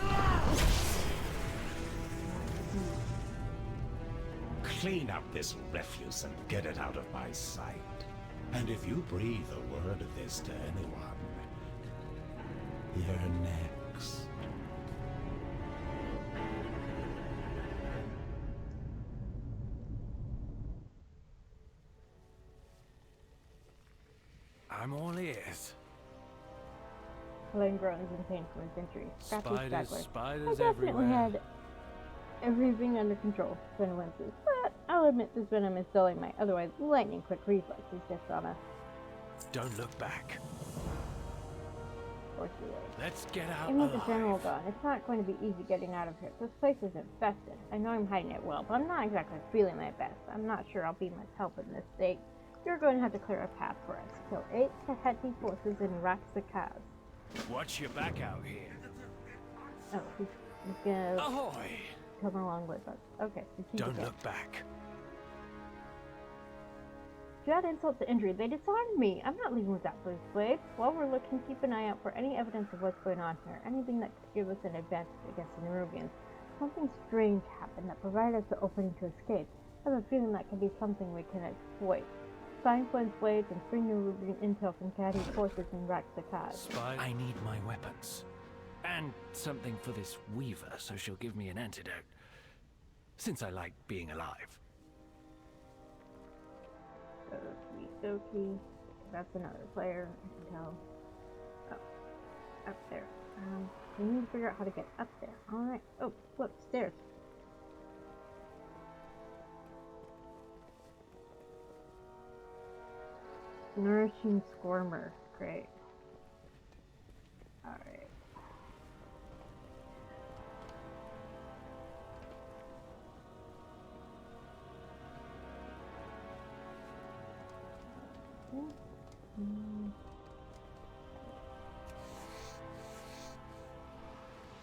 [SPEAKER 4] Clean up this refuse and get it out of my sight. And if you breathe a word of this to anyone, you're next.
[SPEAKER 9] I'm all ears.
[SPEAKER 1] Flynn groans in pain from his injury. Scratchy
[SPEAKER 9] Spiders,
[SPEAKER 1] straggler. I
[SPEAKER 9] spiders
[SPEAKER 1] definitely
[SPEAKER 9] everywhere.
[SPEAKER 1] had everything under control, Flynn winces. But I'll admit this venom is dulling my otherwise lightning-quick reflexes just on a
[SPEAKER 9] Don't look back.
[SPEAKER 1] forcey way.
[SPEAKER 9] Let's get out
[SPEAKER 1] Even with the
[SPEAKER 9] alive.
[SPEAKER 1] general gone, it's not going to be easy getting out of here. This place is infested. I know I'm hiding it well, but I'm not exactly feeling my best. I'm not sure I'll be much help in this state. You're going to have to clear a path for us. Kill 8 Tahiti forces in Raxakaz.
[SPEAKER 9] Watch your back out here.
[SPEAKER 1] Oh, he's gonna
[SPEAKER 9] Ahoy!
[SPEAKER 1] come along with us. Okay, strategic
[SPEAKER 9] Don't
[SPEAKER 1] edge.
[SPEAKER 9] look back.
[SPEAKER 1] To add insult to injury, they disarmed me. I'm not leaving without those blades. While we're looking, keep an eye out for any evidence of what's going on here. Anything that could give us an advantage against the Nerubians. Something strange happened that provided us the opening to escape. I have a feeling that could be something we can exploit. Find Flynn's blades and bring Nerubian intel from Caddy's forces in Raxakaz.
[SPEAKER 9] I need my weapons. And something for this Weaver, so she'll give me an antidote. Since I like being alive.
[SPEAKER 1] Okie dokie. That's another player, I can tell. Oh, up there. We need to figure out how to get up there. Alright. Oh, look, stairs. Nourishing Squirmer. Great. Alright.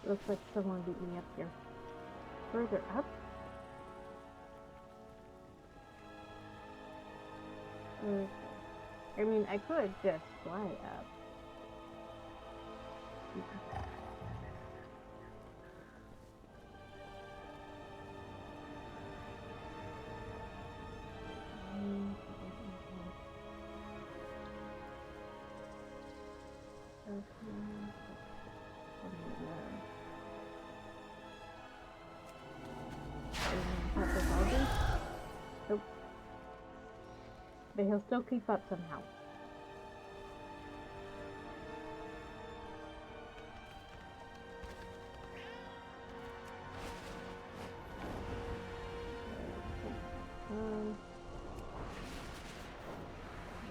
[SPEAKER 1] Looks like someone beat me up here. Further up? Okay. I mean, I could just fly up. Nope. But he'll still keep up somehow.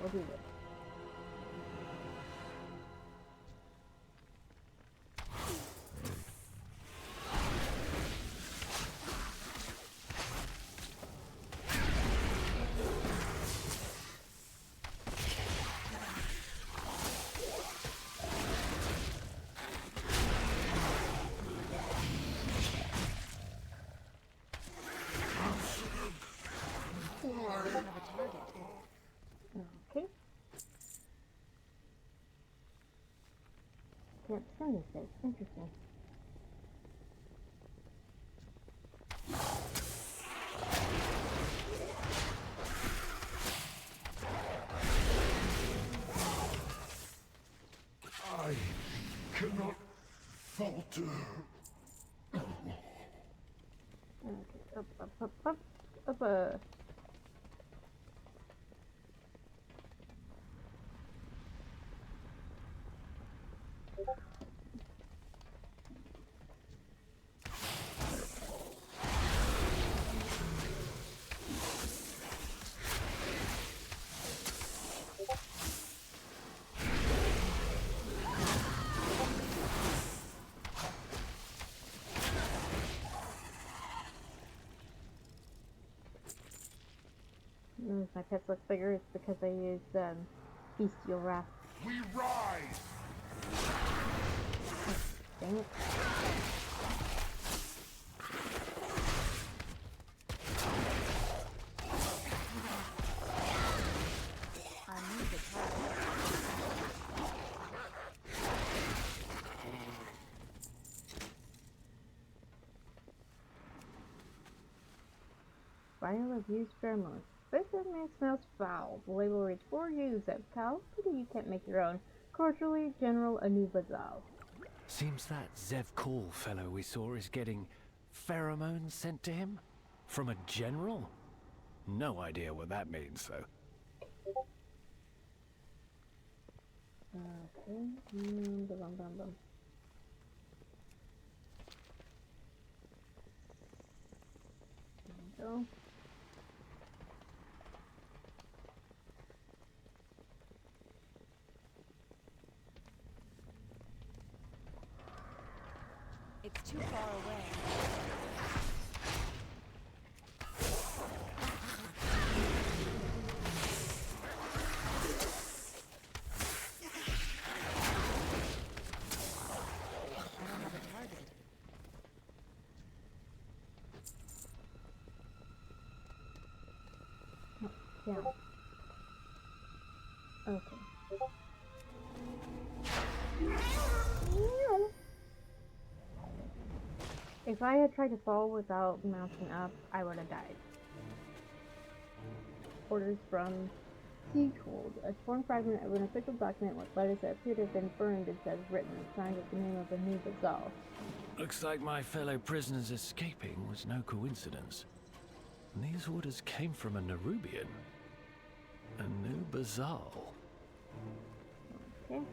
[SPEAKER 1] We'll do this. can't skin these things. Interesting.
[SPEAKER 5] I cannot falter.
[SPEAKER 1] Okay, up. If my pets look bigger, it's because I used bestial wrath.
[SPEAKER 5] We rise!
[SPEAKER 1] Dang it.
[SPEAKER 8] I need the target.
[SPEAKER 1] Vial of used pheromones. This man smells foul. The label reads 4 used of cow. Pity you can't make your own. Cordially, General Anubazal.
[SPEAKER 9] Seems that Zev Call fellow we saw is getting pheromones sent to him? From a general? No idea what that means, though.
[SPEAKER 1] Okay. Bum. There we go.
[SPEAKER 8] It's too far away. I don't have a target.
[SPEAKER 1] Yeah. Okay. If I had tried to fall without mounting up, I would have died. Orders from Sieghold. A torn fragment of an official document with letters that appear to have been burned instead of written, signed with the name of Anubazal.
[SPEAKER 9] Looks like my fellow prisoners escaping was no coincidence. And these orders came from a Nerubian. Anubazal.
[SPEAKER 1] Okay.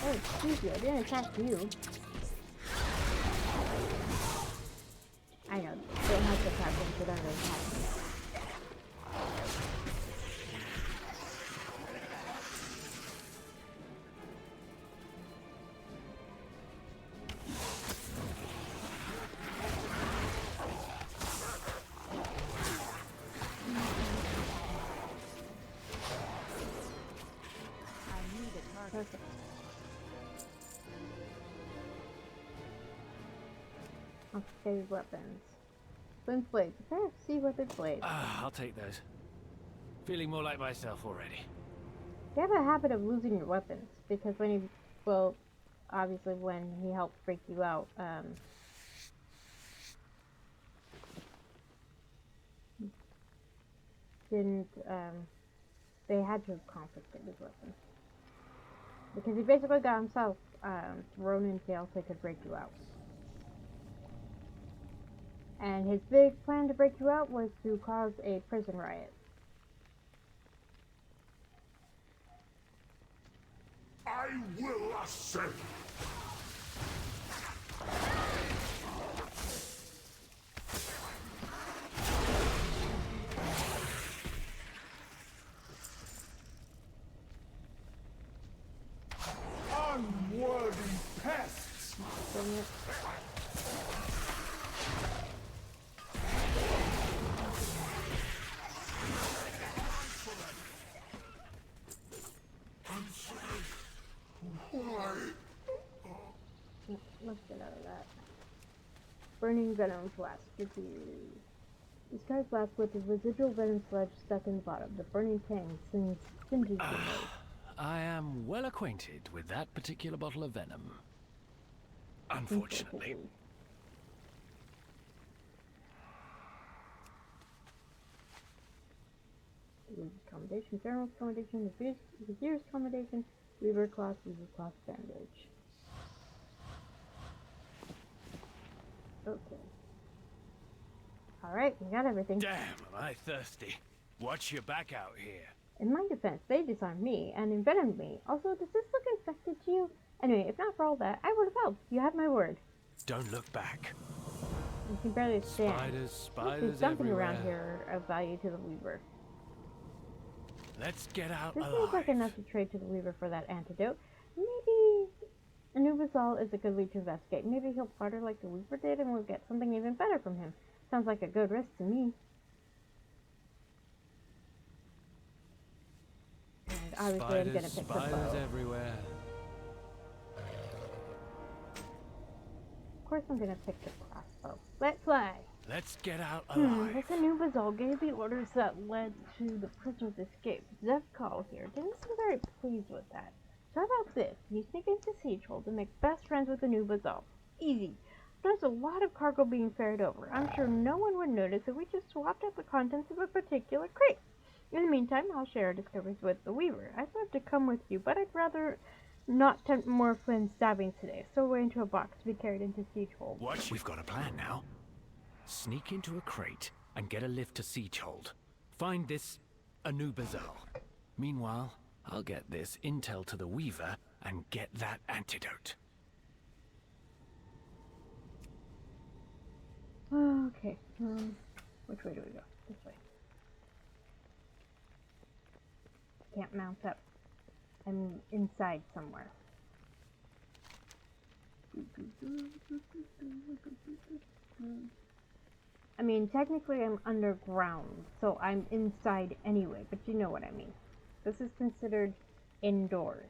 [SPEAKER 1] Oh, excuse you, I didn't attack you. I know, don't have to attack them so they're gonna attack me.
[SPEAKER 8] I need a target.
[SPEAKER 1] Perfect. Upgraded weapons. Twin blade. Prepare to see weapon blade.
[SPEAKER 9] I'll take those. Feeling more like myself already.
[SPEAKER 1] You have a habit of losing your weapons because when he, well, obviously when he helped break you out, didn't, they had to confiscate his weapons. Because he basically got himself thrown in jail so he could break you out. And his big plan to break you out was to cause a prison riot.
[SPEAKER 5] I will ascend.
[SPEAKER 1] dang it. Let's get out of that. Burning venom flask. Discard flask with the residual venom sludge stuck in the bottom. The burning tang singes the mold.
[SPEAKER 9] I am well acquainted with that particular bottle of venom. Unfortunately.
[SPEAKER 1] Accommodation, general accommodation, Vizier's accommodation, Weaver class bandage. Okay. Alright, we got everything.
[SPEAKER 9] Damn, am I thirsty. Watch your back out here.
[SPEAKER 1] In my defense, they disarmed me and envenomed me. Also, does this look infected to you? Anyway, if not for all that, I would have helped. You have my word.
[SPEAKER 9] Don't look back.
[SPEAKER 1] You can barely stand.
[SPEAKER 9] Spiders
[SPEAKER 1] There's something
[SPEAKER 9] everywhere.
[SPEAKER 1] around here of value to the Weaver.
[SPEAKER 9] Let's get out
[SPEAKER 1] This
[SPEAKER 9] alive.
[SPEAKER 1] seems like enough to trade to the Weaver for that antidote. Maybe Anubisal is a good lead to investigate. Maybe he'll barter like the Weaver did and we'll get something even better from him. Sounds like a good risk to me. And obviously I'm gonna pick the
[SPEAKER 9] Spiders
[SPEAKER 1] bow.
[SPEAKER 9] everywhere.
[SPEAKER 1] Of course I'm gonna pick the crossbow. Let's fly!
[SPEAKER 9] Let's get out alive.
[SPEAKER 1] This Anubisal gave the orders that led to the prisoner's escape. Zev Call here didn't seem very pleased with that. So how about this? You sneak into Siegehold and make best friends with Anubisal. Easy. There's a lot of cargo being ferried over. I'm sure no one would notice if we just swapped out the contents of a particular crate. In the meantime, I'll share our discoveries with the Weaver. I'd love to come with you, but I'd rather not tempt more Flynn stabbings today. So away into a box to be carried into Siegehold.
[SPEAKER 9] What? We've got a plan now. Sneak into a crate and get a lift to Siegehold. Find this Anubizal. Meanwhile, I'll get this intel to the Weaver and get that antidote.
[SPEAKER 1] Okay. Which way do we go? This way. Can't mount up. I'm inside somewhere. I mean, technically I'm underground, so I'm inside anyway, but you know what I mean. This is considered indoors.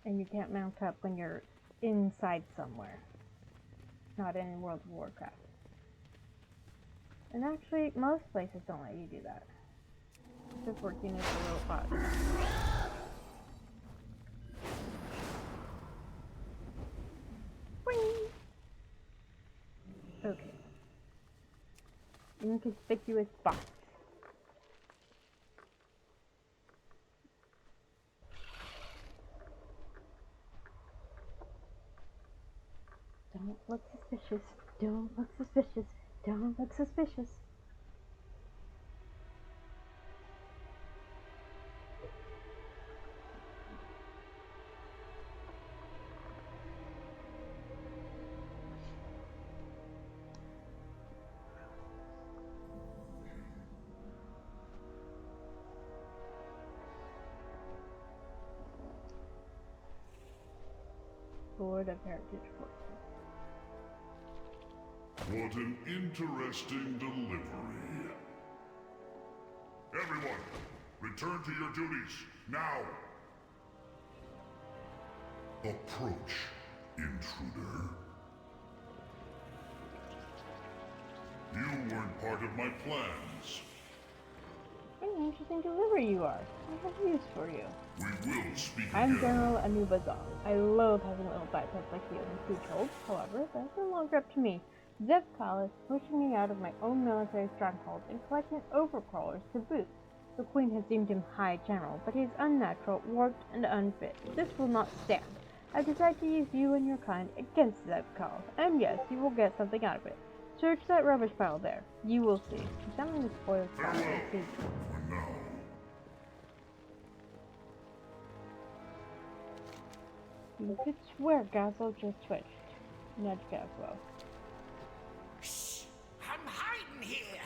[SPEAKER 1] And you can't mount up when you're inside somewhere. Not in World of Warcraft. And actually, most places don't let you do that. Just working as a robot. Whee! Okay. Inconspicuous box. Don't look suspicious. Don't look suspicious. Don't look suspicious. Board of Heritage Forces.
[SPEAKER 5] What an interesting delivery. Everyone, return to your duties, now! Approach, intruder. You weren't part of my plans.
[SPEAKER 1] What an interesting delivery you are. I have use for you.
[SPEAKER 5] We will speak
[SPEAKER 1] I'm
[SPEAKER 5] again.
[SPEAKER 1] General Anubizal. I loathe having little bipeds like you in Siegehold. However, that's no longer up to me. Zev Kal is pushing me out of my own military stronghold and collecting overcrawlers to boot. The Queen has deemed him High General, but he is unnatural, warped, and unfit. This will not stand. I decide to use you and your kind against Zev Kal, and yes, you will get something out of it. Search that rubbish pile there. You will see. Examine the spoiled spot and see.
[SPEAKER 5] For now.
[SPEAKER 1] You could swear Gazlo just twitched. Nudge Gazlo.
[SPEAKER 4] Shh! I'm hiding here!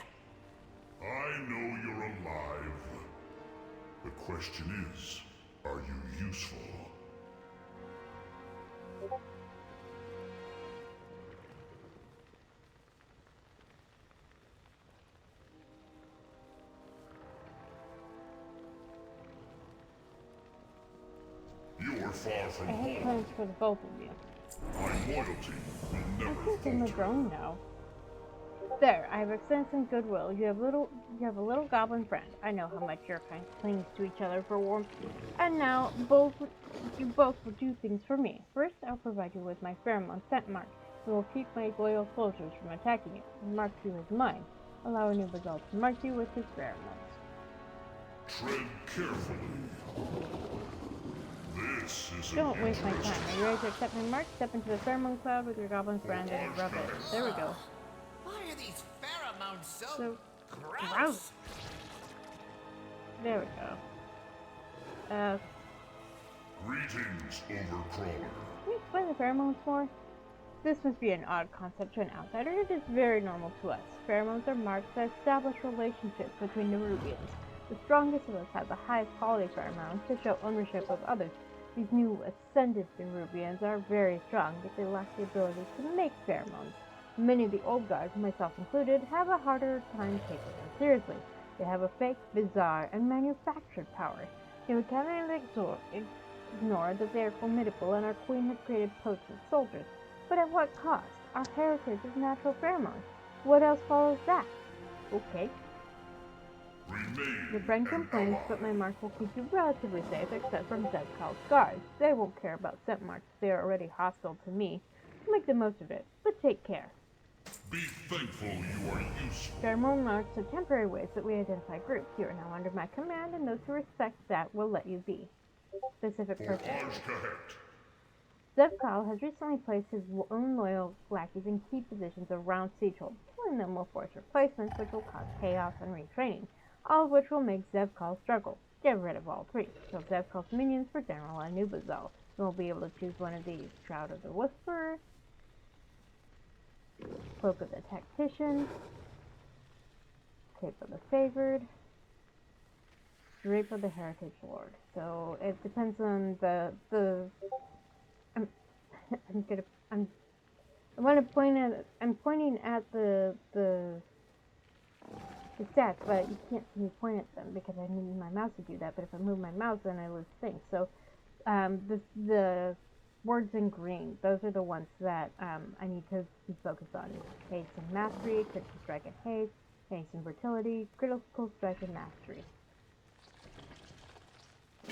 [SPEAKER 5] I know you're alive. The question is, are you useful? You're far from
[SPEAKER 1] I have
[SPEAKER 5] home.
[SPEAKER 1] plans for the both of you.
[SPEAKER 5] My loyalty will
[SPEAKER 1] I
[SPEAKER 5] never
[SPEAKER 1] think I'm a
[SPEAKER 5] falter.
[SPEAKER 1] grown now. There, I have extended some goodwill. You have a little goblin friend. I know how much your kind clings to each other for warmth. And now you both will do things for me. First, I'll provide you with my pheromone scent mark. It will keep my loyal soldiers from attacking you. And mark you as mine. Allow a new result to mark you with his pheromones.
[SPEAKER 5] Tread carefully. This is
[SPEAKER 1] Don't waste my time. Are you ready to accept my mark? Step into the pheromone cloud with your goblin friend and rub it. There we go.
[SPEAKER 10] Why are these pheromones so,
[SPEAKER 1] So
[SPEAKER 10] gross?
[SPEAKER 1] gross. There we go.
[SPEAKER 5] Greetings, Overcrawler.
[SPEAKER 1] Can you explain the pheromones more? This must be an odd concept to an outsider. It is very normal to us. Pheromones are marks that establish relationships between Nerubians. The strongest of us have the highest quality pheromones to show ownership of others. These new ascended Nerubians are very strong, yet they lack the ability to make pheromones. Many of the old guards, myself included, have a harder time taking them seriously. They have a fake, bizarre, and manufactured power. You cannot ignore that they are formidable, and our queen has created potent soldiers. But at what cost? Our heritage is natural pheromones. What else follows that? Okay. Your friend complains, but my mark will keep you relatively safe, except from Zedkal's guards. They won't care about scent marks. They are already hostile to me. Make the most of it, but take care.
[SPEAKER 5] Be thankful you are useful.
[SPEAKER 1] Pheromone marks are temporary ways that we identify groups. You are now under my command, and those who respect that will let you be. Specific
[SPEAKER 5] For
[SPEAKER 1] person.
[SPEAKER 5] Arshkahet.
[SPEAKER 1] Zevkal has recently placed his own loyal lackeys in key positions around Siegehold. Killing them will force replacements, which will cause chaos and retraining, all of which will make Zevkal struggle. Get rid of all three. Kill Zevkal's minions for General Anubazal. You will be able to choose one of these. Shroud of the Whisperer, Cloak of the Tactician, Cape of the Favored, Drape of the Heritage Lord. So it depends on the I'm pointing at the stats, but you can't see me point at them because I need my mouse to do that. But if I move my mouse, then I lose things. So the words in green, those are the ones that I need to be focused on. Haste and Mastery, Critical Strike and Haste and Fertility, Critical Strike and Mastery.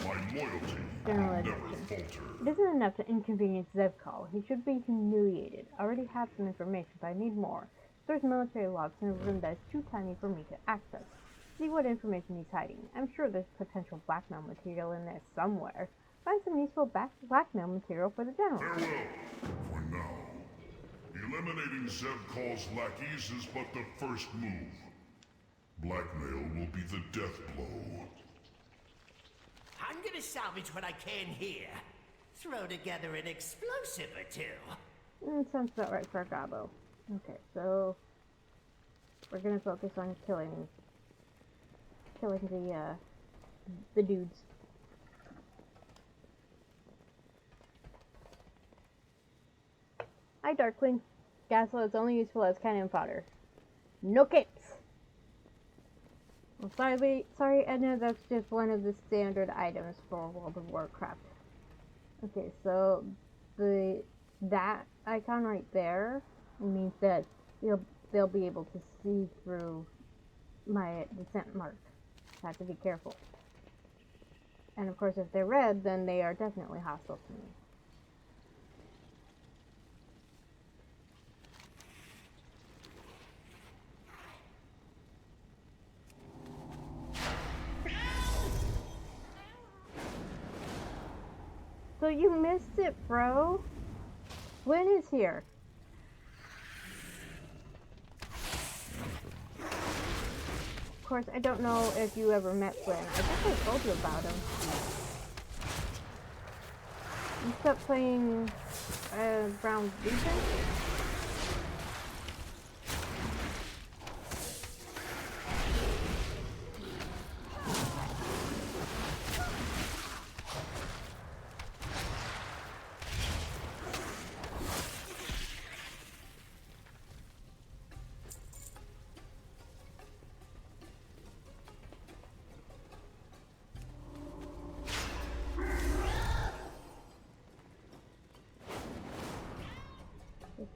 [SPEAKER 5] My loyalty
[SPEAKER 1] General
[SPEAKER 5] will never
[SPEAKER 1] Edition.
[SPEAKER 5] falter.
[SPEAKER 1] It isn't enough to inconvenience Zevkal. He should be humiliated. I already have some information, but I need more. There's military logs in a room that is too tiny for me to access. See what information he's hiding. I'm sure there's potential blackmail material in there somewhere. Find some useful blackmail material for the general.
[SPEAKER 5] Farewell, for now. Eliminating Zevkal's lackeys is but the first move. Blackmail will be the death blow.
[SPEAKER 10] I'm gonna salvage what I can here. Throw together an explosive or two.
[SPEAKER 1] Sounds about right for a gobbo. Okay, so we're gonna focus on killing the dudes. Hi, Darkling. Gaslight is only useful as cannon fodder. No capes. Well, sorry, Edna. That's just one of the standard items for World of Warcraft. Okay, so that icon right there means that they'll be able to see through the scent mark. So I have to be careful. And of course, if they're red, then they are definitely hostile to me. So you missed it, bro. Flynn is here. Of course, I don't know if you ever met Flynn. I think I told you about him. You stopped playing Brown Legion?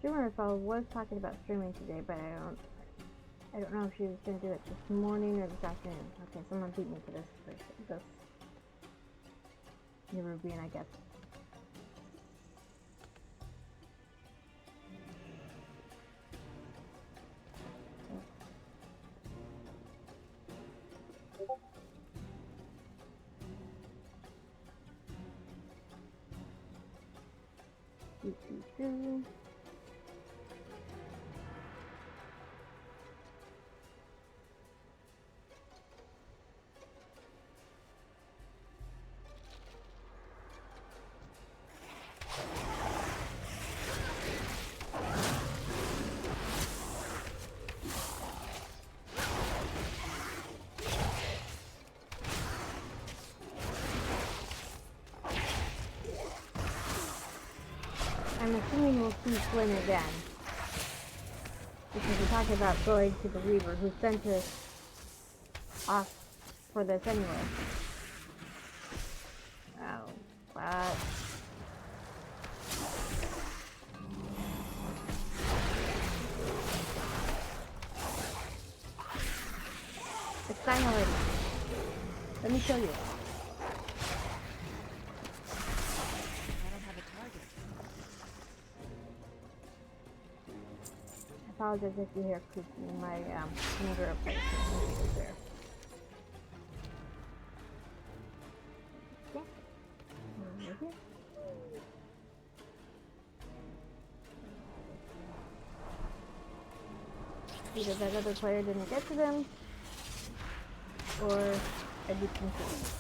[SPEAKER 1] streamer was talking about streaming today, but I don't know if she was gonna do it this morning or this afternoon. Okay, someone beat me to this Nerubian, I guess. Do. I'm assuming we'll see Flynn again. Because we're talking about going to the Weaver, who sent us off for this anyway. Oh, wow. It's finally. Let me show you. I apologize if you hear creaking. My finger replacement is there. Okay. Over here. Either that other player didn't get to them, or I did confused.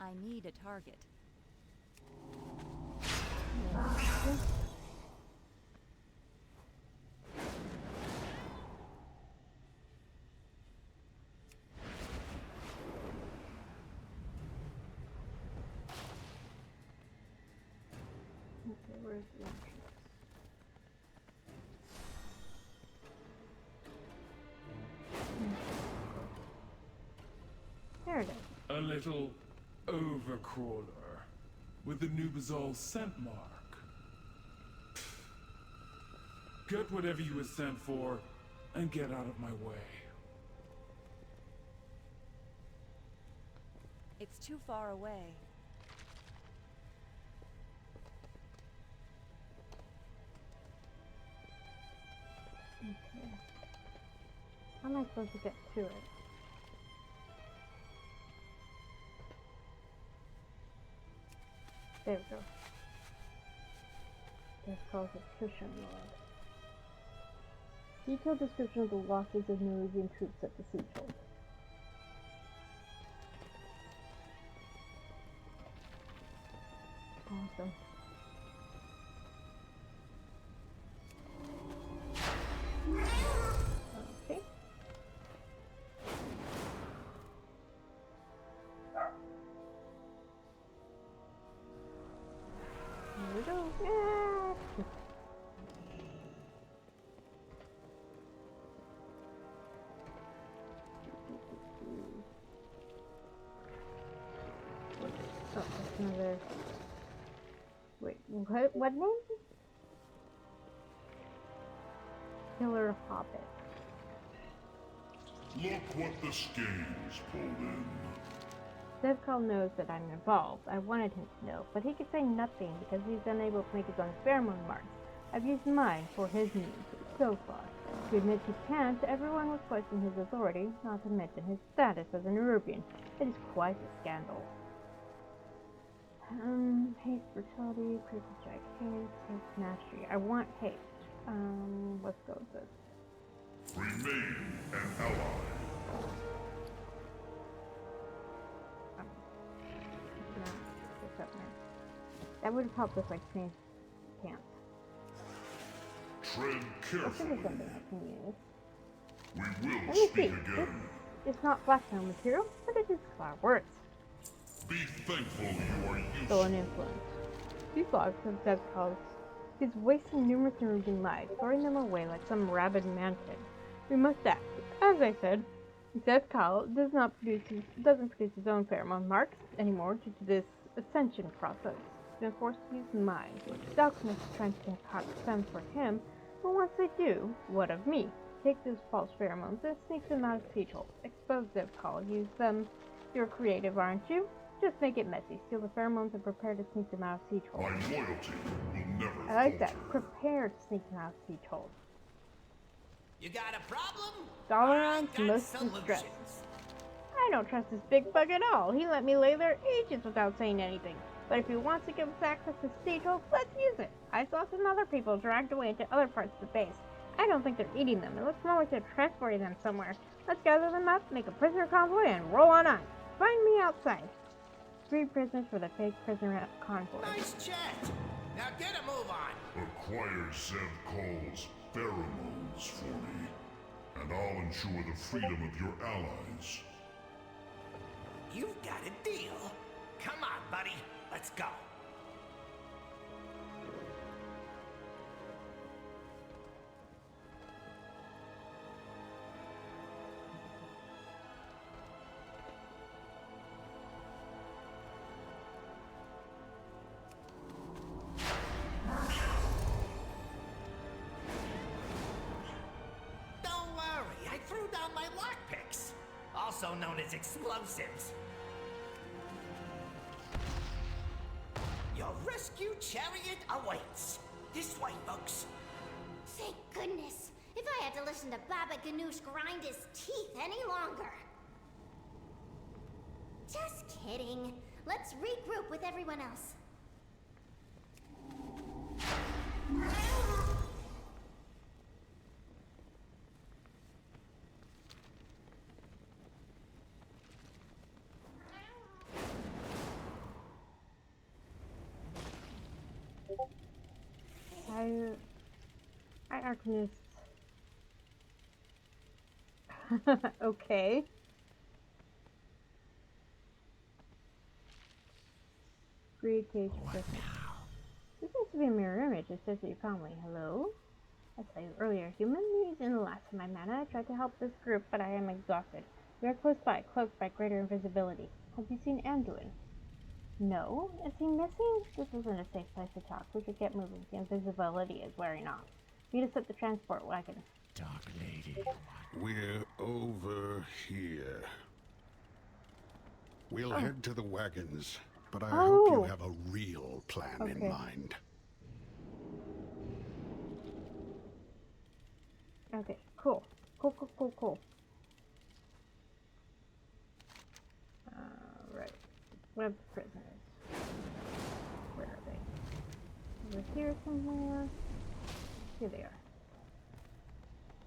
[SPEAKER 8] I need a target.
[SPEAKER 1] Okay, where's the entrance? There it is.
[SPEAKER 11] A little overcrawler with the Nubazol scent mark. Get whatever you were sent for and get out of my way.
[SPEAKER 8] It's too far away.
[SPEAKER 1] Okay. How am I supposed to get to it? There we go. This calls attrition log. Detailed description of the losses of Norwegian troops at the siege. Awesome. Okay. Here we go. Yeah. Oh, that's another. Wait, what name? Killer Hobbit.
[SPEAKER 5] Look what the Skanes pulled in.
[SPEAKER 1] Devcal knows that I'm involved. I wanted him to know, but he could say nothing because he's unable to make his own pheromone marks. I've used mine for his needs so far. he admits he can't, everyone would question his authority, not to mention his status as an European. It is quite a scandal. Haste, brutality, critical strike, haste, mastery. I want haste. Let's go with this.
[SPEAKER 5] Remain an ally.
[SPEAKER 1] That would have helped us, like, change camp.
[SPEAKER 5] Tread carefully.
[SPEAKER 1] There's something I can use.
[SPEAKER 5] We will
[SPEAKER 1] Let me
[SPEAKER 5] speak
[SPEAKER 1] see.
[SPEAKER 5] again.
[SPEAKER 1] It's not blackmail material, but it is flower words.
[SPEAKER 5] Be thankful you are
[SPEAKER 1] Still
[SPEAKER 5] useful.
[SPEAKER 1] an influence. These logs have Zeb calls. He's wasting numerous Norwegian lives, throwing them away like some rabid mankin. We must act. As I said, Zevkal doesn't produce his own pheromone marks anymore due to this ascension process. He's been forced to use mine. The alchemist is trying to concoct them for him, but once they do, what of me? Take those false pheromones and sneak them out of siege holes. Expose Zevkal. Use them. You're creative, aren't you? Just make it messy. Steal the pheromones and prepare to sneak them out of siege holes.
[SPEAKER 5] My loyalty will never
[SPEAKER 1] I like that.
[SPEAKER 5] falter.
[SPEAKER 1] Prepare to sneak them out of siege holes.
[SPEAKER 10] You got a problem?
[SPEAKER 1] Dalaran's
[SPEAKER 10] I got
[SPEAKER 1] most
[SPEAKER 10] solutions.
[SPEAKER 1] distressed. I don't trust this big bug at all. He let me lay there ages without saying anything. But if he wants to give us access to siege holes, let's use it. I saw some other people dragged away into other parts of the base. I don't think they're eating them. It looks more like they're transporting them somewhere. Let's gather them up, make a prisoner convoy, and roll on. Find me outside. 3 prisoners for the fake prisoner convoy.
[SPEAKER 10] Nice chat. Now get a move on.
[SPEAKER 5] Acquire Zeb Call's pheromones for me, and I'll ensure the freedom of your allies.
[SPEAKER 10] You've got a deal. Come on, buddy. Let's go. Don't worry, I threw down my lockpicks, also known as explosives. Your rescue chariot awaits. This way, folks.
[SPEAKER 7] Thank goodness. If I had to listen to Baba Ganoush grind his teeth any longer. Just kidding. Let's regroup with everyone else.
[SPEAKER 1] Hi, Arcanist. Okay. Create cage prisoner. This seems to be a mirror image. It says that you found me. Hello? I saw you earlier. Human needs in the last of my mana. I tried to help this group, but I am exhausted. We are close by, cloaked by greater invisibility. Have you seen Anduin? No? Is he missing? This isn't a safe place to talk. We should get moving. The invisibility is wearing off. We need to set the transport wagon.
[SPEAKER 4] Dark Lady.
[SPEAKER 3] We're over here. We'll head to the wagons, but I hope you have a real plan in mind.
[SPEAKER 1] Okay, cool. Cool. Right. Web prisoners. Where are they? Over here somewhere. Here they are.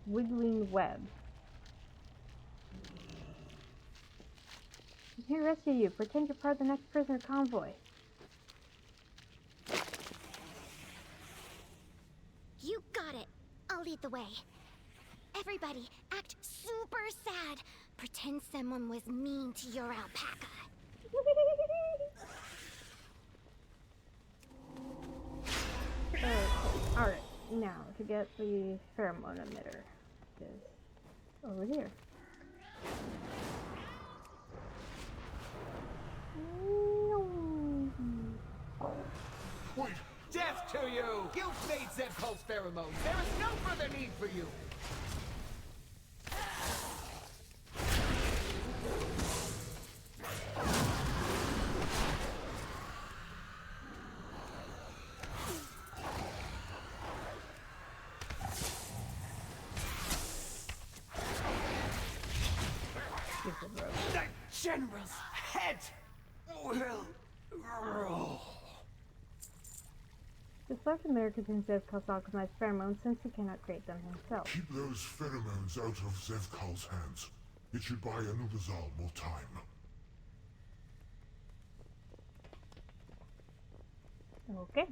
[SPEAKER 1] Wiggling web. I'm here to rescue you. Pretend you're part of the next prisoner convoy.
[SPEAKER 7] You got it. I'll lead the way. Everybody, act super sad. Pretend someone was mean to your alpaca.
[SPEAKER 1] Alright, now to get the pheromone emitter. It is over here.
[SPEAKER 12] Death to you! You've made Zevkol's pheromones. There is no further need for you. general's head will roll.
[SPEAKER 1] This large mirror contains Zevkal's alchemized pheromones since he cannot create them himself.
[SPEAKER 5] Keep those pheromones out of Zevkal's hands. It should buy Anubizal more time.
[SPEAKER 1] Okay.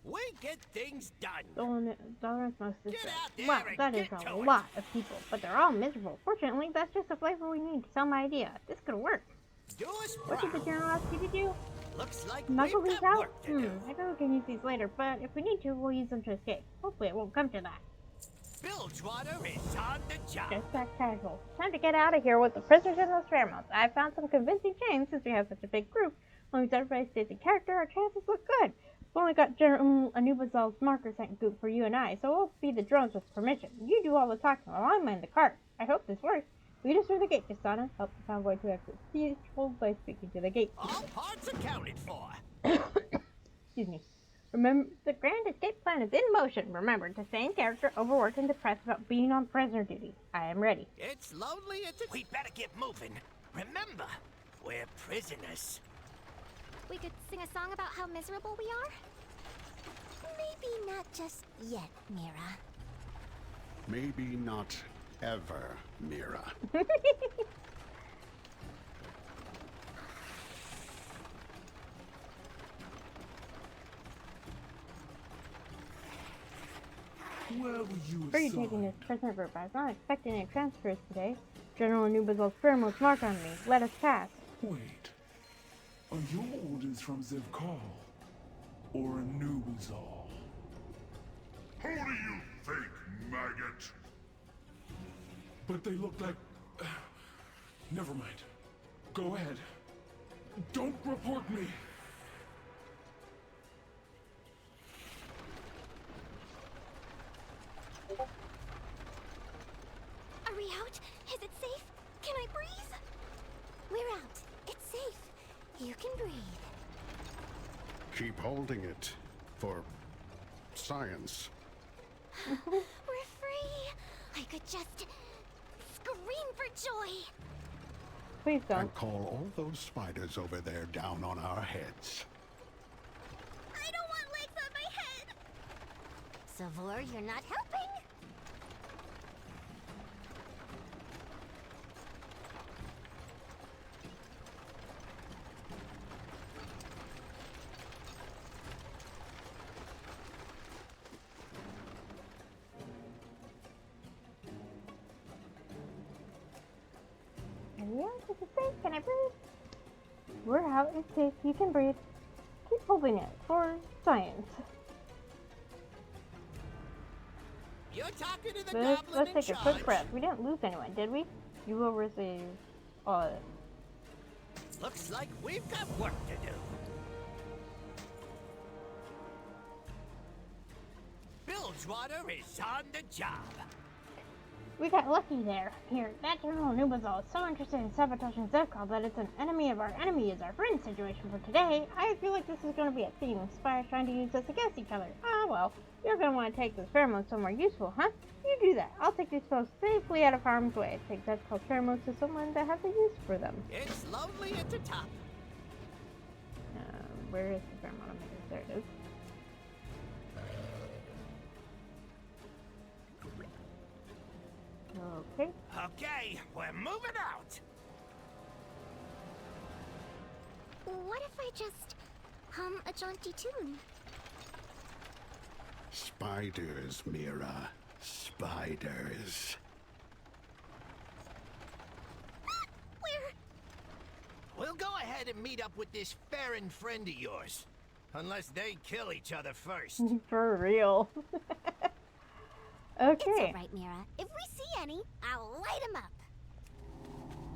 [SPEAKER 10] We get things done.
[SPEAKER 1] Dollars most is
[SPEAKER 10] Get out there
[SPEAKER 1] wow,
[SPEAKER 10] and
[SPEAKER 1] that is
[SPEAKER 10] get
[SPEAKER 1] a
[SPEAKER 10] to it.
[SPEAKER 1] lot of people, but they're all miserable. Fortunately, that's just the flavor we need to sell my idea. This could work.
[SPEAKER 10] Do us
[SPEAKER 1] What did the
[SPEAKER 10] proud.
[SPEAKER 1] general ask you to do?
[SPEAKER 10] Looks like
[SPEAKER 1] Smuggle
[SPEAKER 10] we've
[SPEAKER 1] these
[SPEAKER 10] got
[SPEAKER 1] out?
[SPEAKER 10] work to do.
[SPEAKER 1] Maybe we can use these later, but if we need to, we'll use them to escape. Hopefully it won't come to that.
[SPEAKER 10] Bilgewater is on the job.
[SPEAKER 1] Just that casual. Time to get out of here with the prisoners and those pheromones. I found some convincing chains since we have such a big group. As long as everybody stays in character, our chances look good. We've only got General Anubizal's marker sent goop for you and I, so we'll feed the drones with permission. You do all the talking while I mind the cart. I hope this works. Lead us through the gate, Justana. Help the convoy to exit Siege-hold by speaking to the gate.
[SPEAKER 10] All parts accounted for.
[SPEAKER 1] Excuse me. Remember, the grand escape plan is in motion. Remember to stay in character, overworked, and depressed about being on prisoner duty. I am ready.
[SPEAKER 10] It's lonely. We better get moving. Remember, we're prisoners.
[SPEAKER 7] We could sing a song about how miserable we are? Maybe not just yet, Mira.
[SPEAKER 13] Maybe not ever, Mira.
[SPEAKER 11] Where were you
[SPEAKER 1] Are you taking this prisoner group? I was not expecting any transfers today. General Anubizal's pheromones mark on me. Let us pass.
[SPEAKER 11] Wait. Are your orders from Zevkal? Or Anubizal?
[SPEAKER 5] Who do you think, maggot?
[SPEAKER 11] But they look like... Never mind. Go ahead. Don't report me!
[SPEAKER 7] Are we out? Is it safe? Can I breathe? We're out. It's safe. You can breathe.
[SPEAKER 13] Keep holding it for science.
[SPEAKER 7] We're free. I could just scream for joy.
[SPEAKER 1] Please don't.
[SPEAKER 13] And call all those spiders over there down on our heads.
[SPEAKER 7] I don't want legs on my head. Savor, you're not helping.
[SPEAKER 1] Yeah, this is safe. Can I breathe? We're out. It's safe. You can breathe. Keep holding it for science.
[SPEAKER 10] You're talking to the
[SPEAKER 1] Let's
[SPEAKER 10] goblin in
[SPEAKER 1] take a
[SPEAKER 10] charge.
[SPEAKER 1] quick breath. We didn't lose anyone, did we? You will receive all of it.
[SPEAKER 10] Looks like we've got work to do. Bilgewater is on the job.
[SPEAKER 1] We got lucky there. Here, that General Anubizal is so interested in sabotaging Zevkal that it's an enemy of our enemy is our friend situation for today. I feel like this is going to be a theme. Spires trying to use us against each other. Ah, well. You're going to want to take this pheromone somewhere useful, huh? You do that. I'll take these folks safely out of harm's way. Take Zevkal's pheromones to someone that has a use for them.
[SPEAKER 10] It's lonely at the top.
[SPEAKER 1] Where is the pheromone? There it is. Okay.
[SPEAKER 10] Okay, we're moving out.
[SPEAKER 7] What if I just hum a jaunty tune?
[SPEAKER 13] Spiders, Mira. Spiders.
[SPEAKER 10] We'll go ahead and meet up with this Farron friend of yours. Unless they kill each other first.
[SPEAKER 1] For real. Okay.
[SPEAKER 7] It's all right, Mira. If we see any, I'll light them up.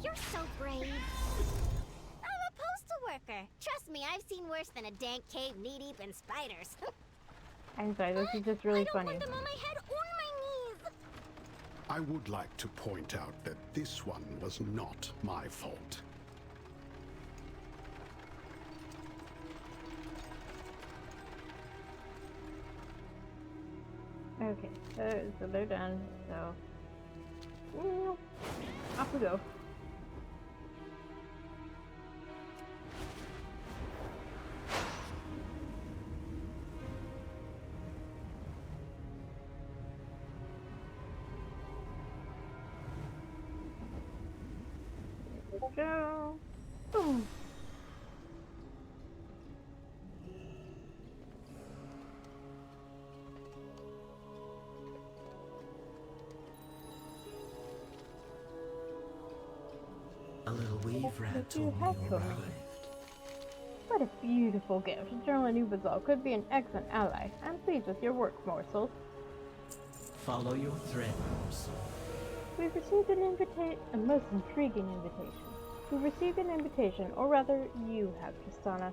[SPEAKER 7] You're so brave. I'm a postal worker. Trust me, I've seen worse than a dank cave knee-deep in spiders.
[SPEAKER 1] I'm sorry, this is just really
[SPEAKER 7] I don't
[SPEAKER 1] funny.
[SPEAKER 7] want them on my head or my knees.
[SPEAKER 13] I would like to point out that this one was not my fault.
[SPEAKER 1] Okay, so they're done, so off we go. Go. Boom.
[SPEAKER 6] A little weave rat told me you arrived.
[SPEAKER 1] What a beautiful gift. General Anubizal could be an excellent ally. I'm pleased with your work, morsels.
[SPEAKER 6] Follow your thread, morsel.
[SPEAKER 1] We've received a most intriguing invitation. We've received an invitation, or rather, you have, Tristana.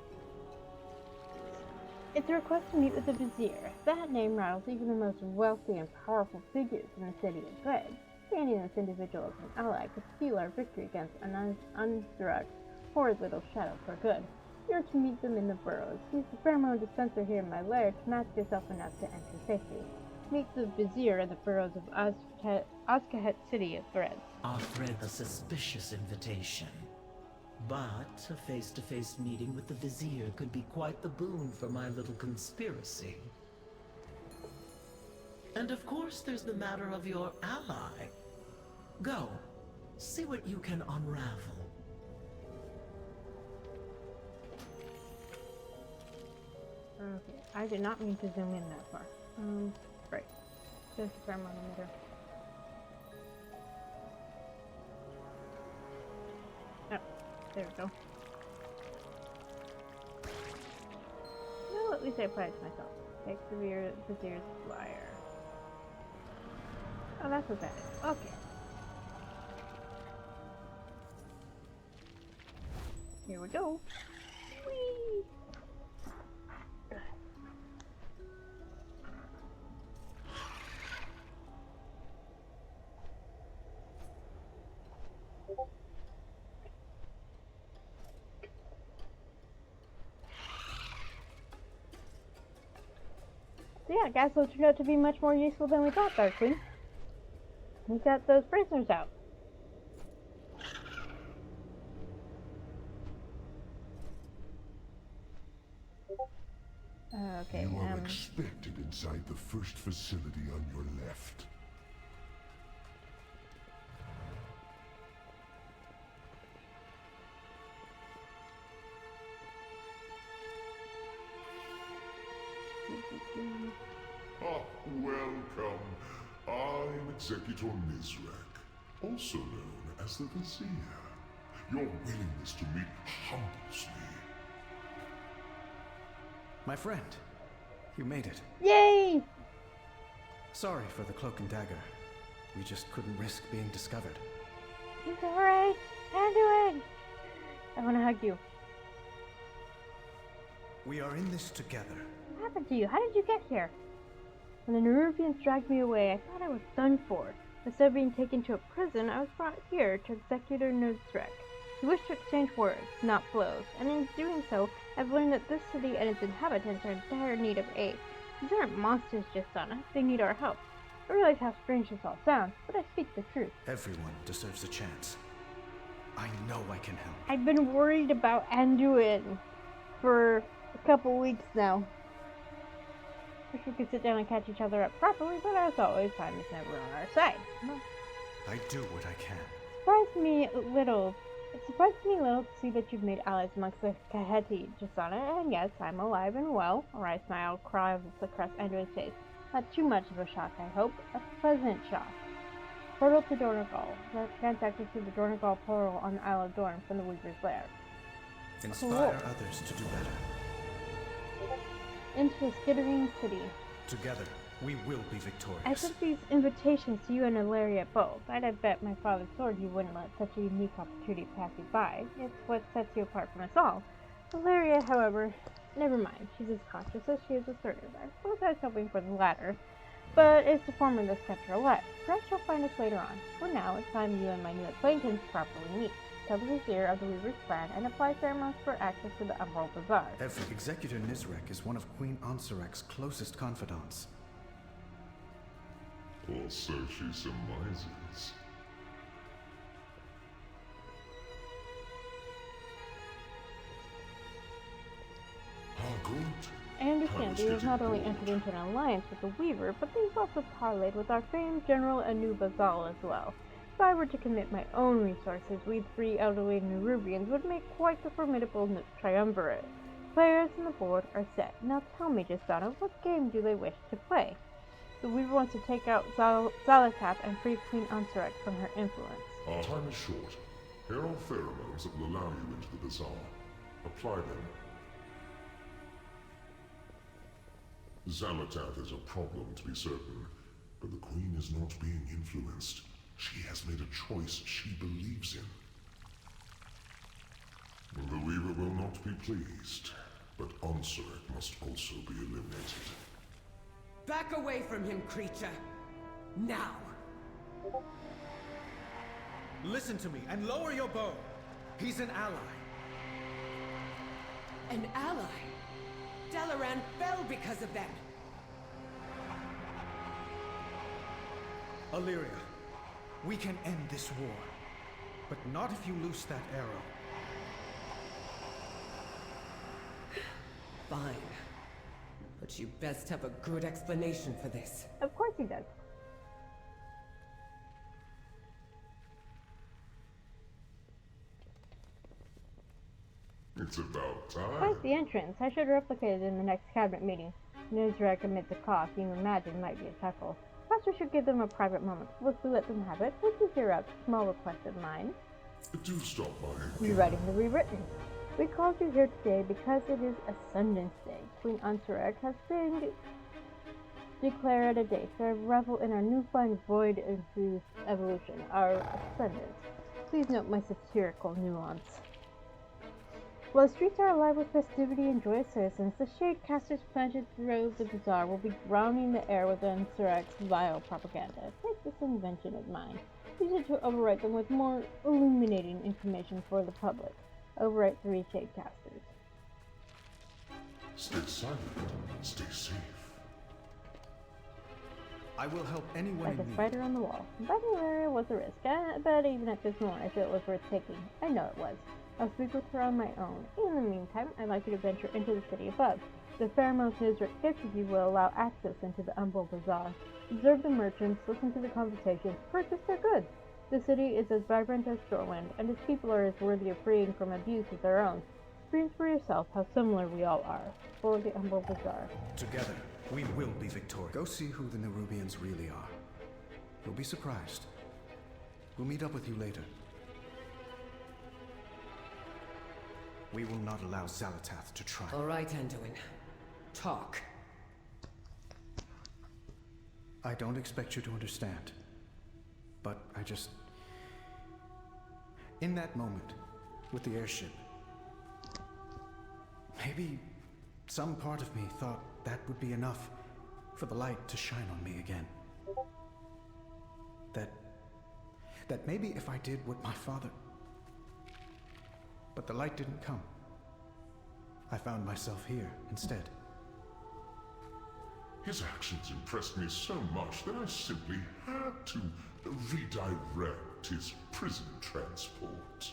[SPEAKER 1] It's a request to meet with the Vizier. That name rattles even the most wealthy and powerful figures in the city of Dread. Standing this individual as an ally could seal our victory against Unzurak's horrid little shadow for good. You're to meet them in the burrows. Use the pheromone dispenser here in my lair to mask yourself enough to enter safely. Meet the Vizier in the burrows of Azkahet City of Threads.
[SPEAKER 6] Our thread a suspicious invitation. But a face-to-face meeting with the Vizier could be quite the boon for my little conspiracy. And of course there's the matter of your ally. Go, see what you can unravel.
[SPEAKER 1] Okay, I did not mean to zoom in that far. Right. Just a pheromone emitter. Oh, there we go. Well, at least I applied it to myself. Take the Vizier's flyer. Oh, that's what that is. Okay. Here we go. Whee! So yeah, Gaslow turned out to be much more useful than we thought, Darkwing. We got those prisoners out. Okay,
[SPEAKER 5] you are expected inside the first facility on your left. Welcome. I'm Executor Nizrak, also known as the Vizier. Your willingness to meet humbles me.
[SPEAKER 14] My friend, you made it.
[SPEAKER 1] Yay!
[SPEAKER 14] Sorry for the cloak and dagger. We just couldn't risk being discovered.
[SPEAKER 1] It's alright. Anduin! I want to hug you.
[SPEAKER 14] We are in this together.
[SPEAKER 1] What happened to you? How did you get here? When the Nerubians dragged me away, I thought I was done for. Instead of being taken to a prison, I was brought here to Executor Nuzrek. He wished to exchange words, not blows, and in doing so, I've learned that this city and its inhabitants are in dire need of aid. These aren't monsters just on us, they need our help. I realize how strange this all sounds, but I speak the truth.
[SPEAKER 14] Everyone deserves a chance. I know I can help.
[SPEAKER 1] I've been worried about Anduin for a couple weeks now. Wish we could sit down and catch each other up properly, but as always, time is never on our side.
[SPEAKER 14] I do what I can.
[SPEAKER 1] It surprised me a little to see that you've made allies amongst the Kaheti, Jasana, and yes, I'm alive and well. A wry smile crawls across Anduin's face. Not too much of a shock, I hope. A pleasant shock. Portal to Dornagal. Transacted through the Dornagal portal on the Isle of Dorn from the Weaver's Lair.
[SPEAKER 14] Inspire others to do better.
[SPEAKER 1] Into a skittering city.
[SPEAKER 14] Together, we will be victorious.
[SPEAKER 1] I sent these invitations to you and Ilaria both. I'd have bet my father's sword you wouldn't let such a unique opportunity pass you by. It's what sets you apart from us all. Ilaria, however, never mind. She's as cautious as she is assertive. I suppose I was hoping for the latter, but it's the former that's kept her alive. Perhaps you'll find us later on. For now, it's time you and my new acquaintance properly meet. Tell the Vizier of the Weaver's plan and apply pheromones for access to the Umbral Bazaar.
[SPEAKER 14] Executor Nizrek is one of Queen Ansarek's closest confidants.
[SPEAKER 5] Or so she surmises. How good.
[SPEAKER 1] I understand you have not only entered into an alliance with the Weaver, but they've also parlayed with our famed General Anub'Azal as well. If I were to commit my own resources, we three elderly Nerubians would make quite the formidable triumvirate. Players on the board are set. Now tell me, Justana, what game do they wish to play? The Weaver wants to take out Xal'atath and free Queen Ansurek from her influence.
[SPEAKER 5] Our time is short. Here are pheromones that will allow you into the bazaar. Apply them. Xal'atath is a problem, to be certain, but the Queen is not being influenced. She has made a choice she believes in. The Weaver will not be pleased, but Ansurek must also be eliminated.
[SPEAKER 15] Back away from him, creature! Now!
[SPEAKER 12] Listen to me and lower your bow. He's an ally.
[SPEAKER 15] An ally? Dalaran fell because of them!
[SPEAKER 12] Illyria, we can end this war. But not if you loose that arrow.
[SPEAKER 15] Fine. But you best have a good explanation for this.
[SPEAKER 1] Of course he does.
[SPEAKER 5] It's about time.
[SPEAKER 1] Quite the entrance. I should replicate it in the next cabinet meeting. Nizrek amidst the cough you imagine might be a chuckle. Perhaps we should give them a private moment. We'll let them have it. Would you hear out a small request of mine?
[SPEAKER 5] Do stop by.
[SPEAKER 1] Rewriting the rewritten. We called you here today because it is Ascendance Day. Queen Ansurek has been declared a day to revel in our newfound void-infused evolution, our ascendance. Please note my satirical nuance. While the streets are alive with festivity and joyous citizens, the shade casters planted throughout the bazaar will be drowning the air with Ansurek's vile propaganda. Take this invention of mine. Use it to overwrite them with more illuminating information for the public. Overwrite 3 shade casters.
[SPEAKER 5] Stay silent. Stay safe.
[SPEAKER 14] I will help anyone
[SPEAKER 1] Like
[SPEAKER 14] in
[SPEAKER 1] a
[SPEAKER 14] need.
[SPEAKER 1] spider on the wall. Inviting Ilaria was a risk, but even at this moment I feel it was worth taking. I know it was. I'll speak with her on my own. In the meantime, I'd like you to venture into the city above. The pheromones Nizrek gifted you will allow access into the Umbral Bazaar. Observe the merchants, listen to the conversations, purchase their goods. The city is as vibrant as Stormwind, and its people are as worthy of freeing from abuse as their own. Experience for yourself how similar we all are. For the Umbral Bazaar.
[SPEAKER 14] Together, we will be victorious. Go see who the Nerubians really are. You'll be surprised. We'll meet up with you later. We will not allow Xal'atath to triumph.
[SPEAKER 15] All right, Anduin. Talk.
[SPEAKER 14] I don't expect you to understand. But I just... In that moment, with the airship, maybe some part of me thought that would be enough for the light to shine on me again. That maybe if I did what my father... But the light didn't come. I found myself here instead.
[SPEAKER 5] His actions impressed me so much that I simply had to redirect his prison transport.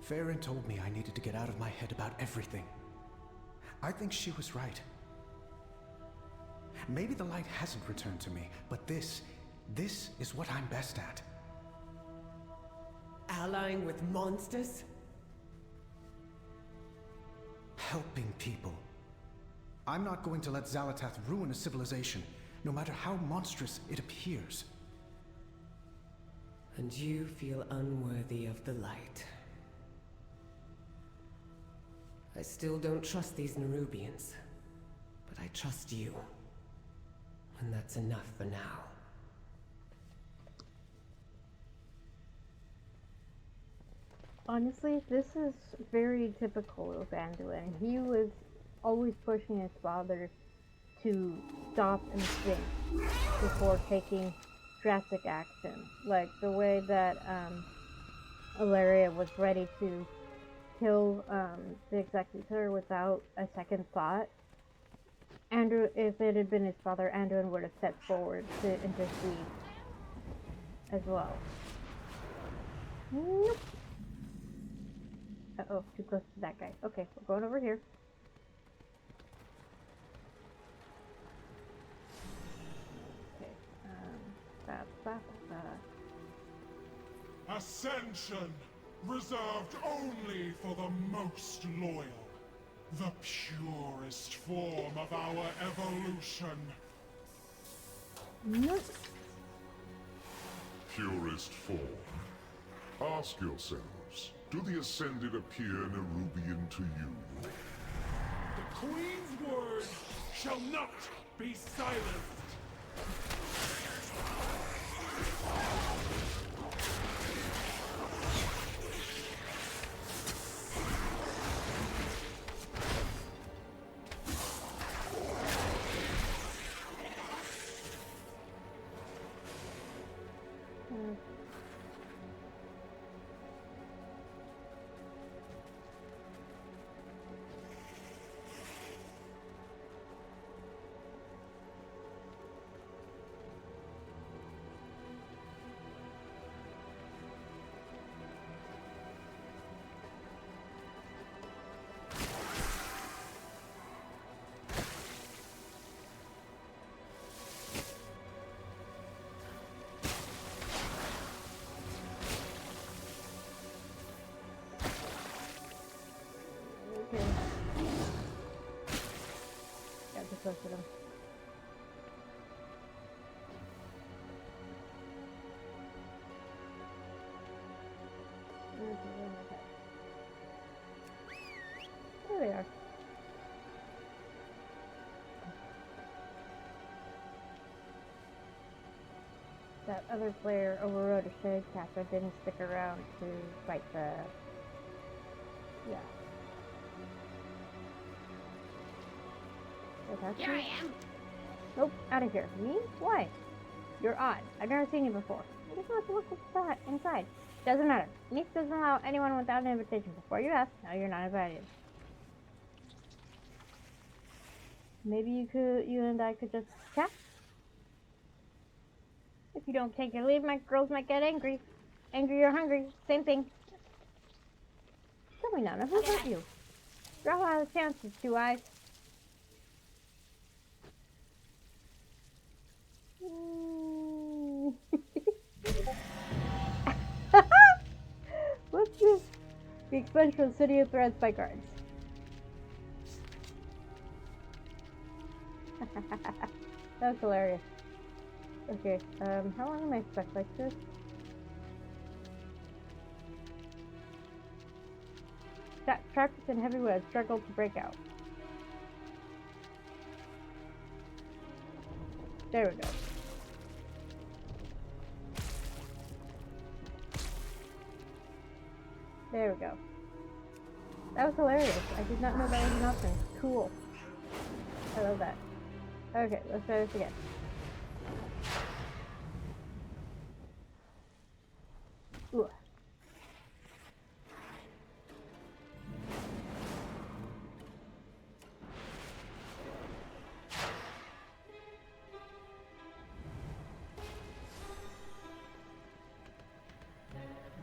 [SPEAKER 14] Farron told me I needed to get out of my head about everything. I think she was right. Maybe the light hasn't returned to me, but this is what I'm best at.
[SPEAKER 15] Allying with monsters?
[SPEAKER 14] Helping people. I'm not going to let Xal'atath ruin a civilization, no matter how monstrous it appears.
[SPEAKER 15] And you feel unworthy of the light. I still don't trust these Nerubians, but I trust you. And that's enough for now.
[SPEAKER 1] Honestly, this is very typical of Anduin. He was always pushing his father to stop and think before taking drastic action. Like the way that Ilaria was ready to kill the executor without a second thought. Andrew, if it had been his father, Anduin would have stepped forward to intercede as well. Nope. Uh-oh, too close to that guy. Okay, we're going over here. Okay,
[SPEAKER 5] Ascension, reserved only for the most loyal. The purest form of our evolution.
[SPEAKER 1] Nope.
[SPEAKER 5] Purest form. Ask yourselves, do the Ascended appear Nerubian to you?
[SPEAKER 11] The Queen's word shall not be silenced.
[SPEAKER 1] Okay. Got too close to them. There they are. That other player overrode a shade cap but didn't stick around to fight the... Yeah.
[SPEAKER 7] Here I am.
[SPEAKER 1] Nope, out of here. Me? Why? You're odd. I've never seen you before. I just want to look inside. Doesn't matter. Nice doesn't allow anyone without an invitation. Before you ask, no, you're not invited. Maybe you and I could just chat? If you don't take your leave, my girls might get angry. Angry or hungry, same thing. Tell me now, who hurt you? Draw out the chances, Two Eyes. What's this? Be expunged from the City of Threads by guards. That was hilarious. Okay, how long am I stuck like this? Trappers in heavy webs struggle to break out. There we go. There we go. That was hilarious. I did not know that was an option. Cool. I love that. Okay, let's try this again. Ooh.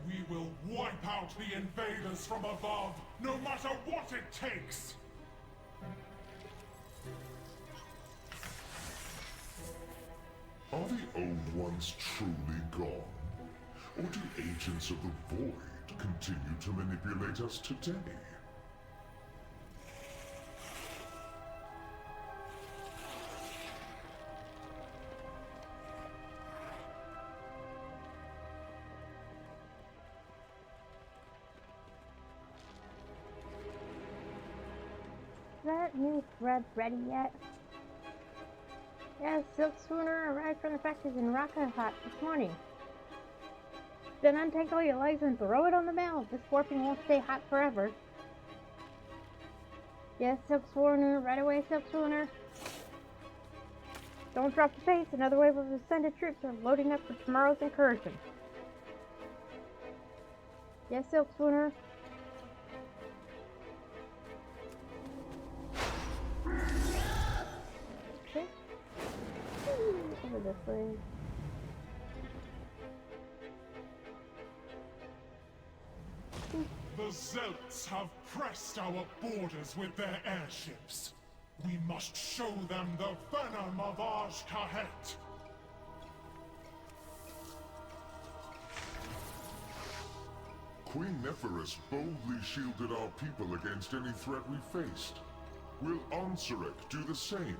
[SPEAKER 5] We will wipe out the invaders from above, no matter what it takes! Are the old ones truly gone? Or do agents of the Void continue to manipulate us today?
[SPEAKER 1] Is that new thread ready yet? Yeah, Silk Swooner arrived from the factories in Raka Hut this morning. Then untangle your legs and throw it on the mail. This warping won't stay hot forever. Yes, Silk Swooner, right away, Silk Swooner. Don't drop the pace. Another wave of ascended troops are loading up for tomorrow's incursion. Yes, Silk Swooner. Over this way.
[SPEAKER 11] The Zelts have pressed our borders with their airships. We must show them the venom of Aj Kahet.
[SPEAKER 5] Queen Neferis boldly shielded our people against any threat we faced. Will Onsarek do the same?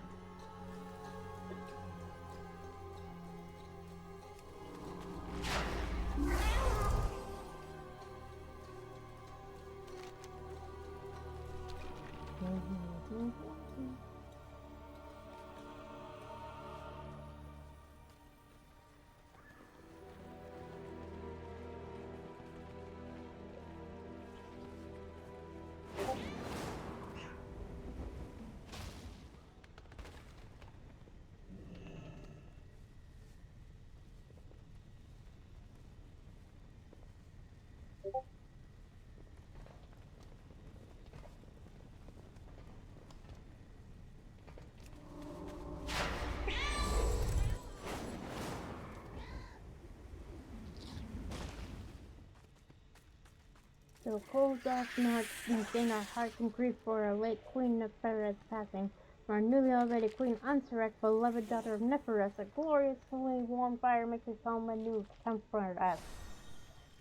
[SPEAKER 1] So cold dark nights within our hearts and grief for our late Queen Neferis passing, for our newly elevated Queen Ansarak, beloved daughter of Neferis, a gloriously warm fire makes its home anew to comfort us.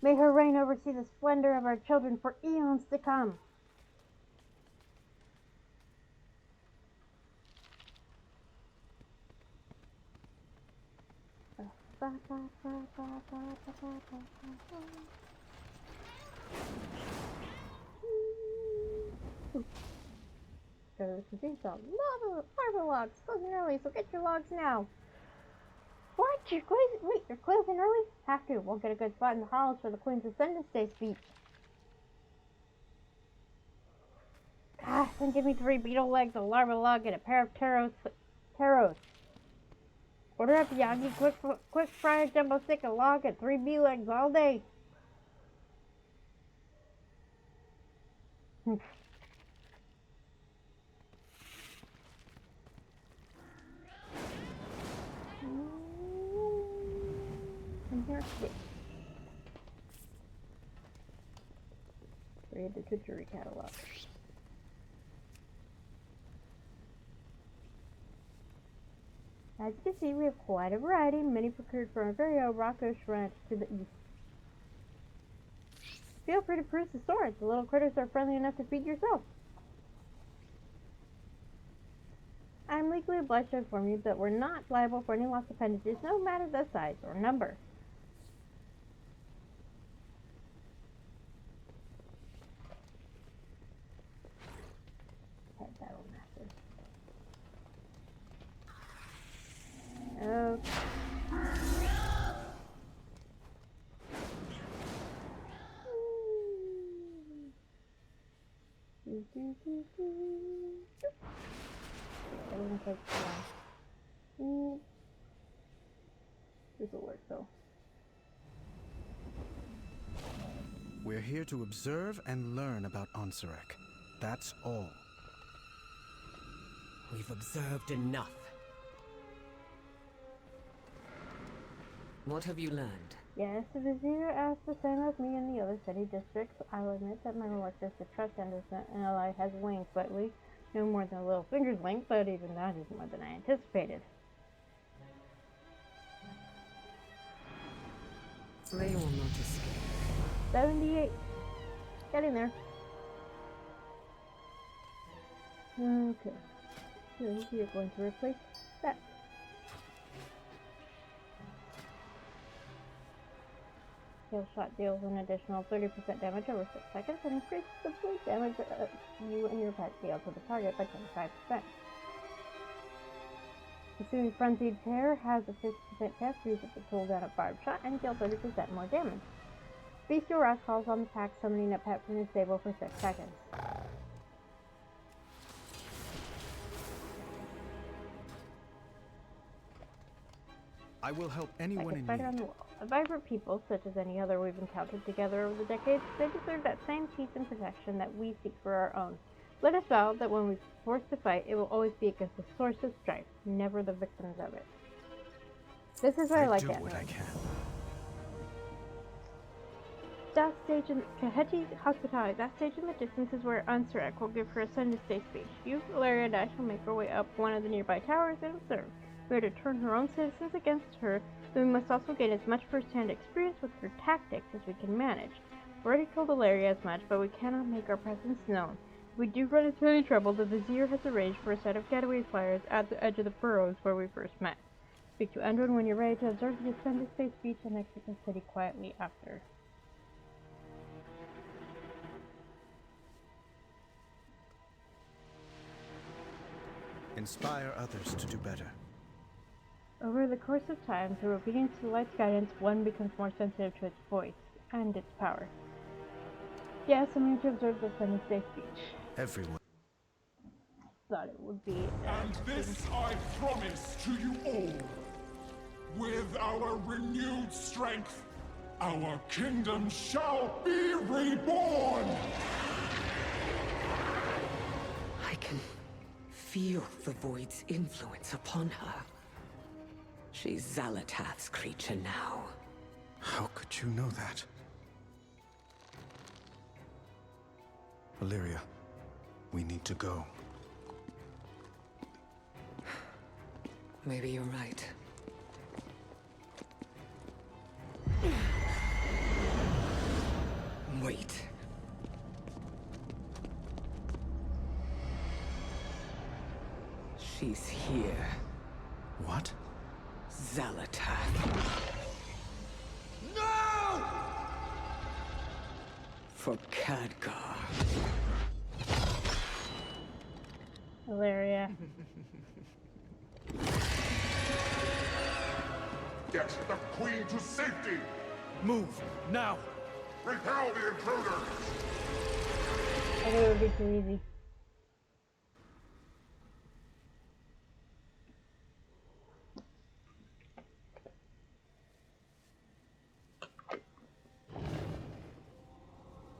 [SPEAKER 1] May her reign oversee the splendor of our children for eons to come. Go to the consume cell. Lava logs, closing early, so get your logs now. What? You're closing? Wait, you're closing early? Have to. Won't get a good spot in the halls for the Queen's Ascendance Day speech. Then give me 3 beetle legs, a larva log, and a pair of taros. Order up Yagi, quick fry, jumbo stick, a log, and 3 bee legs all day. I'm here quick. Read the Twitchery catalog. As you can see, we have quite a variety, many procured from our very own Rockosh Ranch to the east. Feel free to peruse the store. The little critters are friendly enough to feed yourself. I am legally obliged to inform you that we're not liable for any lost appendages, no matter the size or number. Head battle master. Okay. Everything takes too long. This will work though.
[SPEAKER 14] We're here to observe and learn about Onsarek. That's all.
[SPEAKER 15] We've observed enough. What have you learned?
[SPEAKER 1] Yes, the Vizier asked the same of me in the other city districts. I'll admit that my reluctance to trust Anderson and ally has waned slightly. No more than a little finger's length, but even that is more than I anticipated.
[SPEAKER 15] They will not escape.
[SPEAKER 1] 78. Getting there. Okay. So we are going to replace that. Kill shot deals an additional 30% damage over 6 seconds and increases the bleed damage you and your pet deal to the target by 25%. Pursuing Frenzied Terror has a 50% chance to use it to pull down a barbed shot and deal 30% more damage. Bestial Wrath calls on the pack, summoning a pet from your stable for 6 seconds.
[SPEAKER 14] I will help anyone in
[SPEAKER 1] Spider on
[SPEAKER 14] need.
[SPEAKER 1] the wall. A vibrant people, such as any other we've encountered together over the decades, they deserve that same peace and protection that we seek for our own. Let us vow that when we're forced to fight, it will always be against the source of strife, never the victims of it. This is where I like
[SPEAKER 9] do
[SPEAKER 1] it.
[SPEAKER 9] what I can.
[SPEAKER 1] That stage in Kahechi Hospitality. That stage in the distance is where Unsurek will give her Ascend to Stay speech. You, Valeria, and I shall make our way up one of the nearby towers and observe. We are to turn her own citizens against her, but we must also gain as much first-hand experience with her tactics as we can manage. We already told Valeria as much, but we cannot make our presence known. If we do run into any trouble, the Vizier has arranged for a set of getaway flyers at the edge of the burrows where we first met. Speak to Endron when you're ready to observe the Ascend to Stay speech and exit the city quietly after.
[SPEAKER 16] Inspire others to do better.
[SPEAKER 1] Over the course of time, through obedience to the light's guidance, one becomes more sensitive to its voice and its power. Yes, I'm here to observe the Ascend to Stay speech.
[SPEAKER 16] Everyone.
[SPEAKER 1] Thought it would be.
[SPEAKER 11] And this I promise to you all. With our renewed strength, our kingdom shall be reborn!
[SPEAKER 15] I can feel the Void's influence upon her. She's Zalatath's creature now.
[SPEAKER 14] How could you know that?
[SPEAKER 13] Valeria, we need to go.
[SPEAKER 15] Maybe you're right. Wait. She's here.
[SPEAKER 14] What?
[SPEAKER 15] Zalatath.
[SPEAKER 10] No!
[SPEAKER 15] For Khadgar.
[SPEAKER 1] Valeria.
[SPEAKER 5] Get the Queen to safety!
[SPEAKER 16] Move, now!
[SPEAKER 5] Repel the intruder!
[SPEAKER 1] I knew it would be too easy.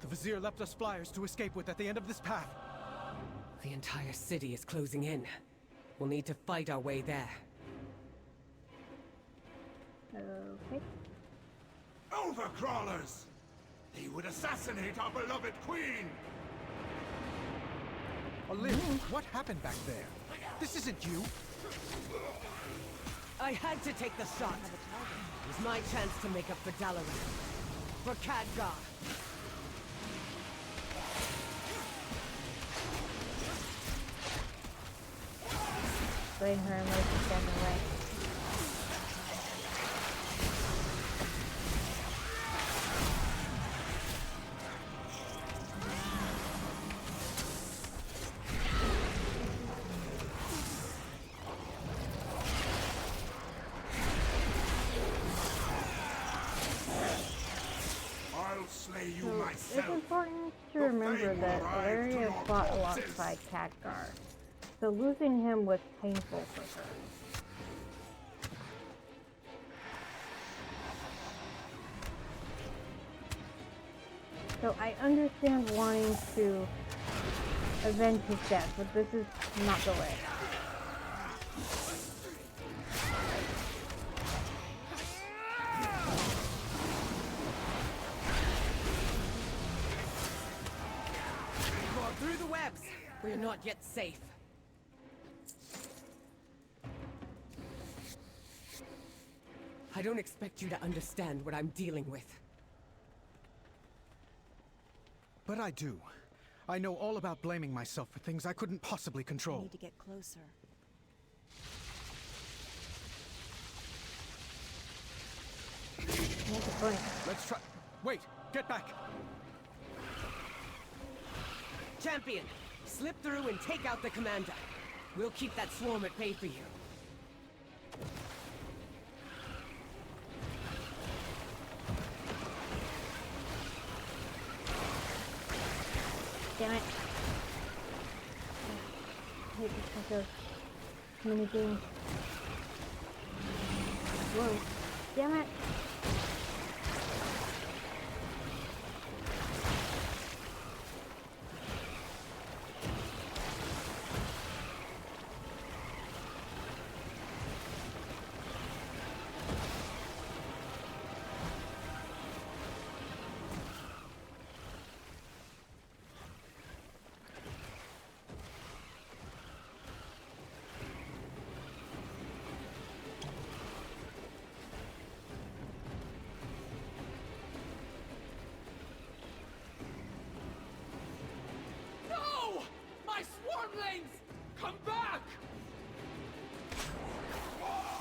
[SPEAKER 16] The Vizier left us flyers to escape with at the end of this path.
[SPEAKER 15] The entire city is closing in. We'll need to fight our way there.
[SPEAKER 1] Okay.
[SPEAKER 11] Overcrawlers! They would assassinate our beloved queen!
[SPEAKER 14] Olivia, what happened back there? This isn't you.
[SPEAKER 15] I had to take the shot. It was my chance to make up for Dalaran. For Khadgar.
[SPEAKER 1] Blame her and let her stand in the way.
[SPEAKER 11] I'll slay you
[SPEAKER 1] So
[SPEAKER 11] myself!
[SPEAKER 1] it's important to remember that Valeria fought alongside Khadgar, so losing him was painful for her. So I understand wanting to avenge his death, but this is not the way.
[SPEAKER 15] Claw through the webs! We're not yet safe. I don't expect you to understand what I'm dealing with.
[SPEAKER 14] But I do. I know all about blaming myself for things I couldn't possibly
[SPEAKER 8] I
[SPEAKER 14] control.
[SPEAKER 8] need to get closer.
[SPEAKER 1] Make a point.
[SPEAKER 14] Let's try. Wait, get back.
[SPEAKER 15] Champion, slip through and take out the commander. We'll keep that swarm at bay for you.
[SPEAKER 1] Damn it. I hate this type of mini game. Whoa. Damn it.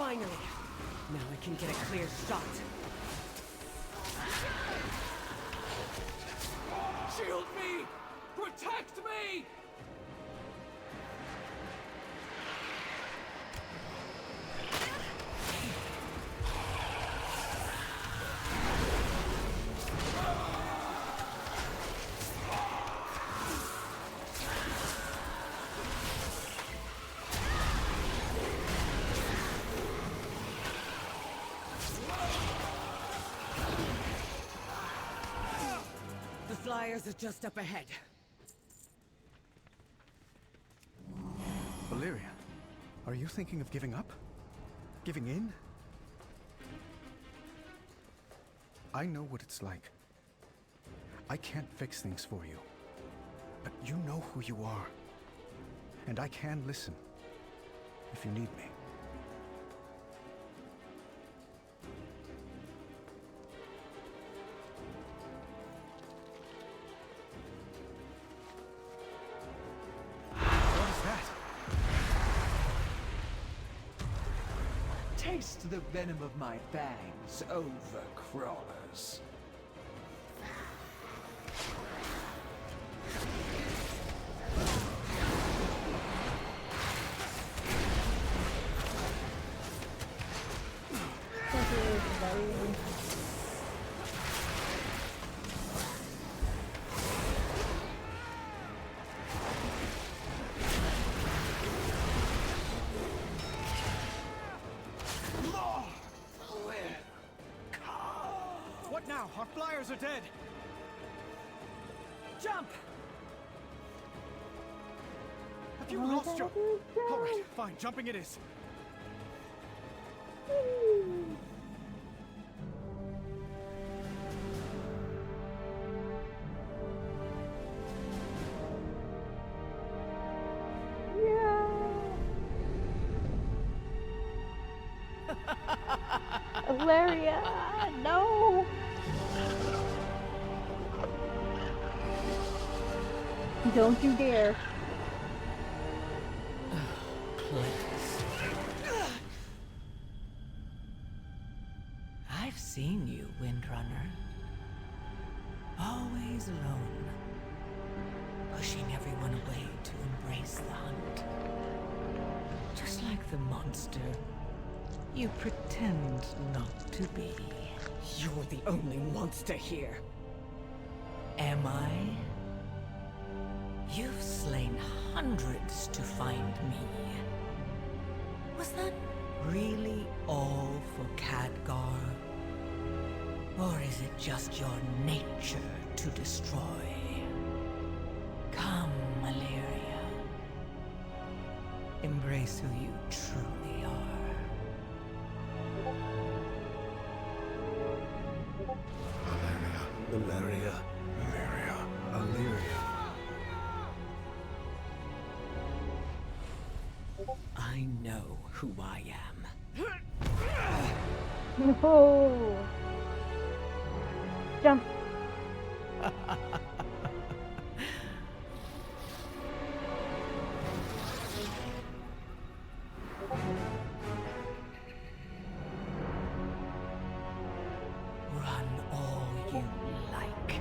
[SPEAKER 15] Finally! Now I can get a clear shot.
[SPEAKER 9] Shield me! Protect me!
[SPEAKER 15] The flyers are just up ahead.
[SPEAKER 14] Valeria, are you thinking of giving up? Giving in? I know what it's like. I can't fix things for you. But you know who you are. And I can listen. If you need me. What is that?
[SPEAKER 12] Taste the venom of my fangs, overcrawlers.
[SPEAKER 16] What now? Our flyers are dead!
[SPEAKER 12] Jump!
[SPEAKER 16] Have you lost your... Alright, fine, jumping it is.
[SPEAKER 1] Valeria, no! Don't you dare.
[SPEAKER 15] I've seen you, Windrunner. Always alone. Pushing everyone away to embrace the hunt. Just like the monster you pretend not to be. You're the only monster here. Am I? You've slain hundreds to find me. Was that really all for Khadgar? Or is it just your nature to destroy? Come, Valeria. Embrace who you truly are.
[SPEAKER 13] Valeria. Valeria. Valeria.
[SPEAKER 15] I know who I am.
[SPEAKER 1] No! Jump!
[SPEAKER 15] Run all you like.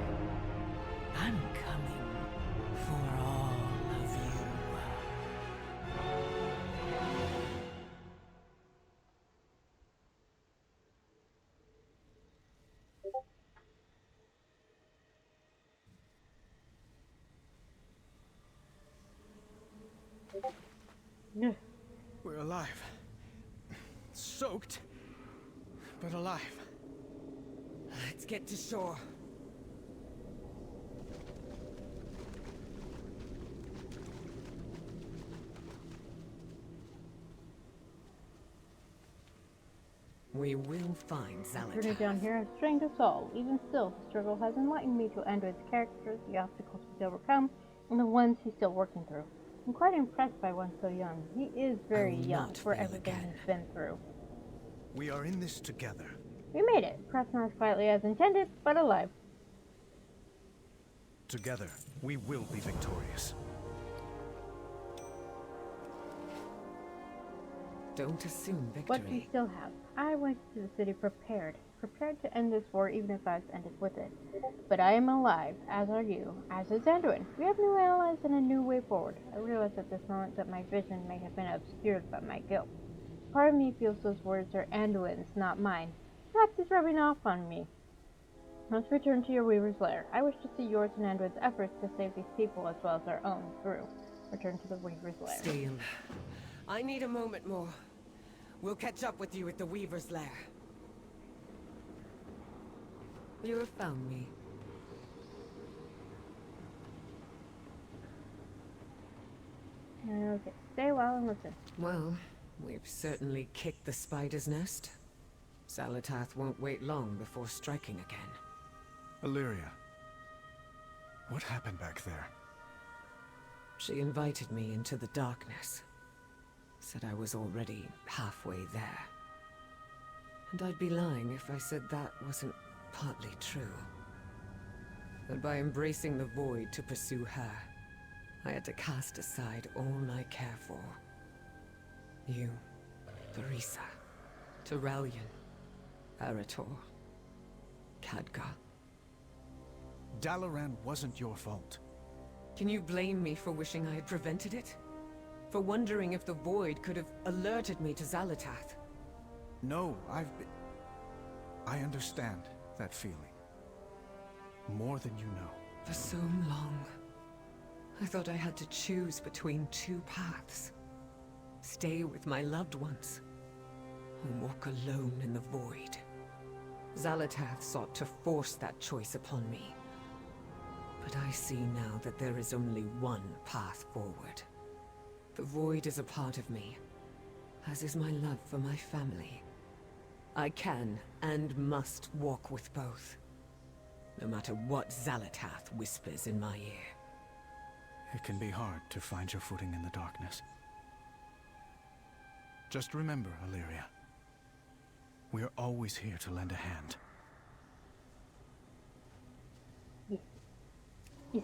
[SPEAKER 15] I'm coming for all of you.
[SPEAKER 16] We're alive. Soaked, but alive.
[SPEAKER 15] Let's get to shore. We will find
[SPEAKER 1] Journey
[SPEAKER 15] Zalatath.
[SPEAKER 1] down here has strained us all. Even still, the struggle has enlightened me to Android's characters, the obstacles he's overcome, and the ones he's still working through. I'm quite impressed by one so young. He is very young for everything he's been through.
[SPEAKER 14] We are in this together.
[SPEAKER 1] We made it, perhaps not as quietly as intended, but alive.
[SPEAKER 14] Together, we will be victorious.
[SPEAKER 15] Don't assume
[SPEAKER 1] What do you
[SPEAKER 15] victory.
[SPEAKER 1] still have? I went to the city prepared to end this war even if I was ended with it. But I am alive, as are you, as is Anduin. We have new allies and a new way forward. I realize at this moment that my vision may have been obscured by my guilt. Part of me feels those words are Anduin's, not mine. Perhaps he's rubbing off on me. Let's return to your Weaver's Lair. I wish to see yours and Anduin's efforts to save these people as well as our own through. Return to the Weaver's Lair.
[SPEAKER 15] Stay in. I need a moment more. We'll catch up with you at the Weaver's Lair. You have found me.
[SPEAKER 1] Okay, stay a while and listen.
[SPEAKER 15] Well, we've certainly kicked the spider's nest. Zalatath won't wait long before striking again.
[SPEAKER 14] Illyria, what happened back there?
[SPEAKER 15] She invited me into the darkness. Said I was already halfway there. And I'd be lying if I said that wasn't partly true. That by embracing the void to pursue her, I had to cast aside all I care for. You, Theresa, Terrellian, Arator, Khadgar.
[SPEAKER 14] Dalaran wasn't your fault.
[SPEAKER 15] Can you blame me for wishing I had prevented it? For wondering if the void could have alerted me to Zalatath?
[SPEAKER 14] No, I understand that feeling. More than you know.
[SPEAKER 15] For so long, I thought I had to choose between two paths. Stay with my loved ones, or walk alone in the void. Zalatath sought to force that choice upon me. But I see now that there is only one path forward. The void is a part of me, as is my love for my family. I can and must walk with both, no matter what Zalatath whispers in my ear.
[SPEAKER 14] It can be hard to find your footing in the darkness. Just remember, Illyria, we're always here to lend a hand.
[SPEAKER 1] Yes.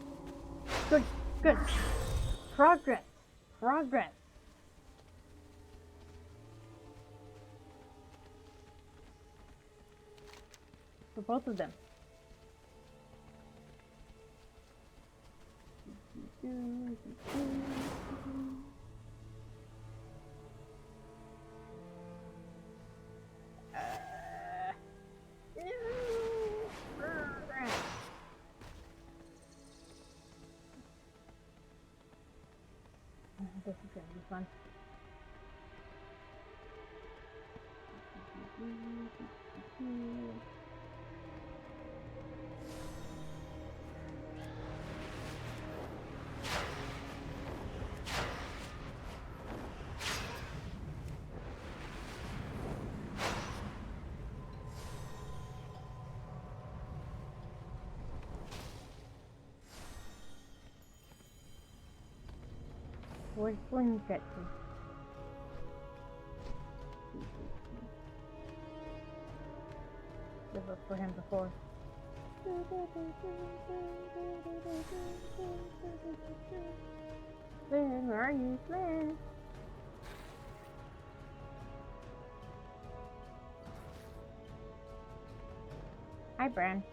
[SPEAKER 1] Good, good. Progress. Progress. For both of them. This is gonna be fun. Where's Sling get to? I've looked for him before. Sling, where are you, Sling? Hi, Bran.